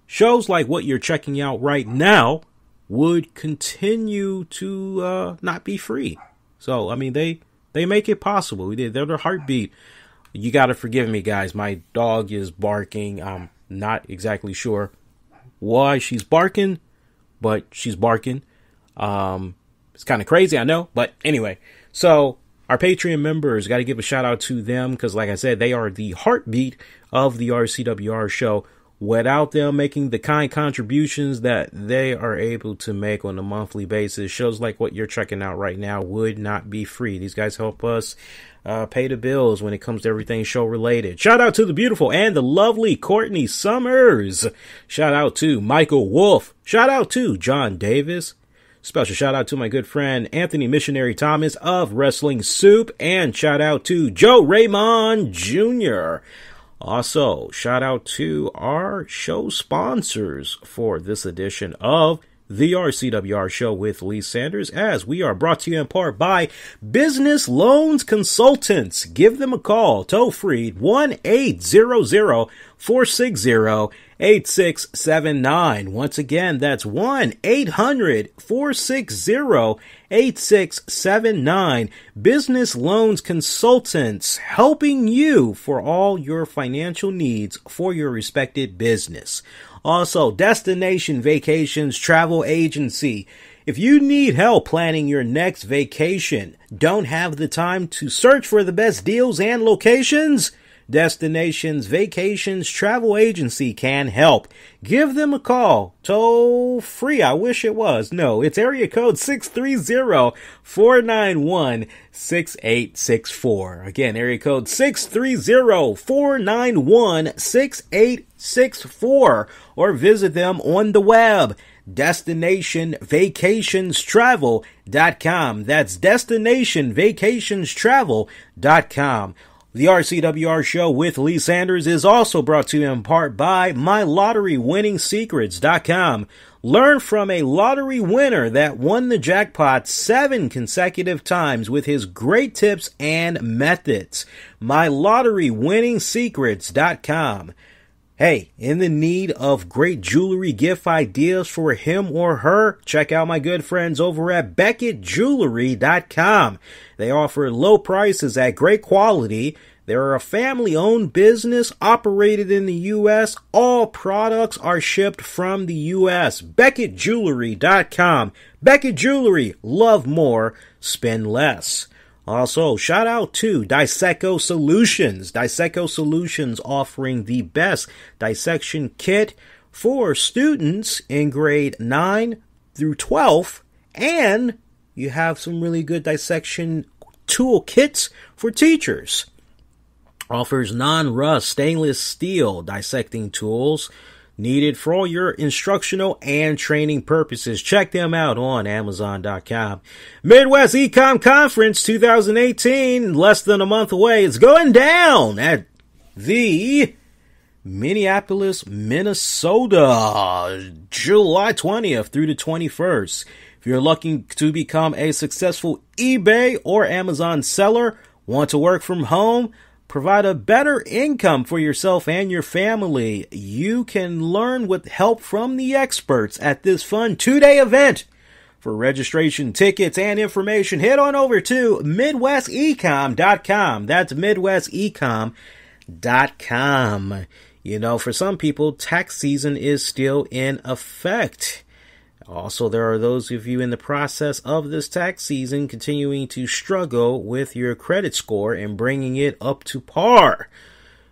shows like what you're checking out right now would continue to not be free. So, I mean, they make it possible. They're the heartbeat. You got to forgive me, guys. My dog is barking. I'm not exactly sure why she's barking, but she's barking. It's kind of crazy, I know. But anyway, so our Patreon members, got to give a shout out to them because, like I said, they are the heartbeat of the RCWR show. Without them making the kind contributions that they are able to make on a monthly basis, shows like what you're checking out right now would not be free. These guys help us pay the bills when it comes to everything show related. Shout out to the beautiful and the lovely Courtney Summers. Shout out to Michael Wolf. Shout out to John Davis. Special shout out to my good friend Anthony Missionary Thomas of Wrestling Soup. And shout out to Joe Raymond Jr. Also, shout out to our show sponsors for this edition of the RCWR show with Lee Sanders, as we are brought to you in part by Business Loans Consultants. Give them a call, toll free, 1-800-460-8679. Once again, that's 1-800-460-8679. Business Loans Consultants, helping you for all your financial needs for your respected business. Also, Destination Vacations Travel Agency. If you need help planning your next vacation, don't have the time to search for the best deals and locations? Destinations Vacations Travel Agency can help. Give them a call. Toll free. I wish it was. No, it's area code 630-491-6864. Again, area code 630-491-6864. Or visit them on the web. DestinationVacationsTravel.com. That's DestinationVacationsTravel.com. The RCWR show with Lee Sanders is also brought to you in part by MyLotteryWinningSecrets.com. Learn from a lottery winner that won the jackpot 7 consecutive times with his great tips and methods. MyLotteryWinningSecrets.com. Hey, in the need of great jewelry gift ideas for him or her? Check out my good friends over at BeckettJewlery.com. They offer low prices at great quality. They're a family-owned business operated in the U.S. All products are shipped from the U.S. BeckettJewlery.com. Beckett Jewelry. Love more, spend less. Also, shout out to Disseco Solutions. Disseco Solutions offering the best dissection kit for students in grade 9 through 12. And you have some really good dissection tool kits for teachers. Offers non-rust stainless steel dissecting tools needed for all your instructional and training purposes. Check them out on Amazon.com. Midwest Ecom Conference 2018, less than a month away. It's going down at the Minneapolis, Minnesota, July 20th through the 21st. If you're looking to become a successful eBay or Amazon seller, want to work from home, provide a better income for yourself and your family, you can learn with help from the experts at this fun 2-day event. For registration, tickets, and information, head on over to MidwestEcom.com. That's MidwestEcom.com. You know, for some people, tax season is still in effect. Also, there are those of you in the process of this tax season continuing to struggle with your credit score and bringing it up to par.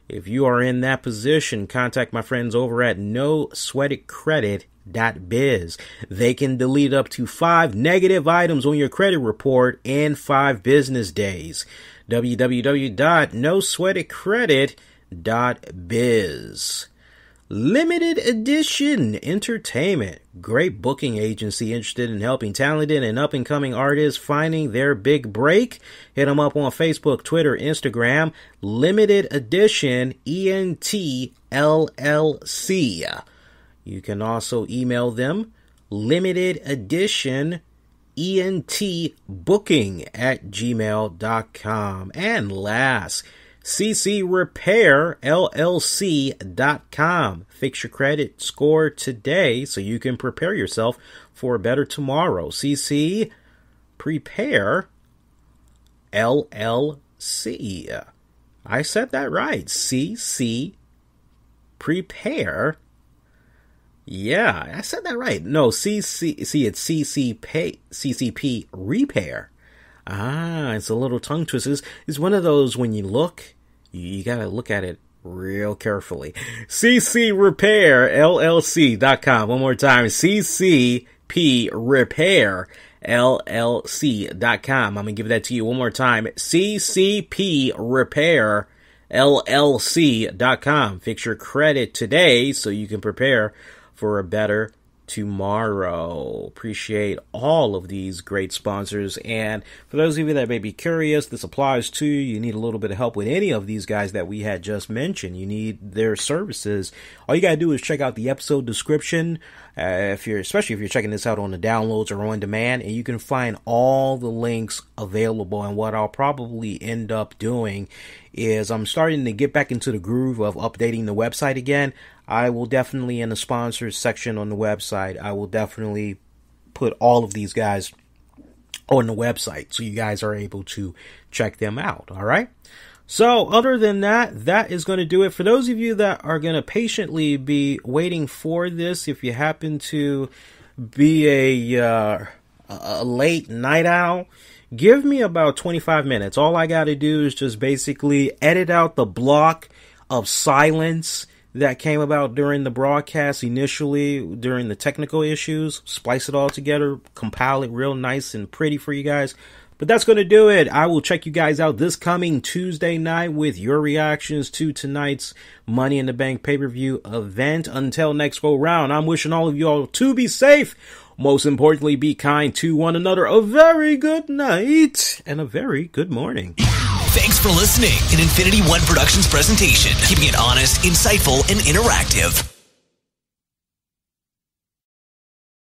If you are in that position, contact my friends over at NoSweatItCredit.biz. They can delete up to 5 negative items on your credit report in 5 business days. www.NoSweatItCredit.biz. Limited Edition Entertainment. Great booking agency interested in helping talented and up-and-coming artists finding their big break. Hit them up on Facebook, Twitter, Instagram. Limited Edition ENT LLC. You can also email them limitededitionentbooking@gmail.com. And last, ccrepairllc.com. Fix your credit score today so you can prepare yourself for a better tomorrow. CC Prepare LLC. I said that right. CC Prepare. Yeah, I said that right. No, it's CCP Repair. Ah, it's a little tongue twister. It's one of those when you look, you gotta look at it real carefully. ccrepairllc.com. One more time. ccprepairllc.com. I'm gonna give that to you one more time. ccprepairllc.com. Fix your credit today so you can prepare for a better tomorrow. Appreciate all of these great sponsors. And for those of you that may be curious, this applies to you. You need a little bit of help with any of these guys that we had just mentioned. You need their services. All you got to do is check out the episode description. Especially if you're checking this out on the downloads or on demand, and you can find all the links available. And what I'll probably end up doing is I'm starting to get back into the groove of updating the website again. I will definitely, in the sponsors section on the website, I will definitely put all of these guys on the website so you guys are able to check them out. All right. So other than that, that is going to do it. For those of you that are going to patiently be waiting for this, if you happen to be a late night owl, give me about 25 minutes. All I got to do is just basically edit out the block of silence that came about during the broadcast initially during the technical issues, splice it all together, compile it real nice and pretty for you guys. But that's going to do it. I will check you guys out this coming Tuesday night with your reactions to tonight's Money in the Bank pay-per-view event. Until next go round, I'm wishing all of you all to be safe. Most importantly, be kind to one another. A very good night and a very good morning. Thanks for listening. An Infinity One Productions presentation, keeping it honest, insightful, and interactive.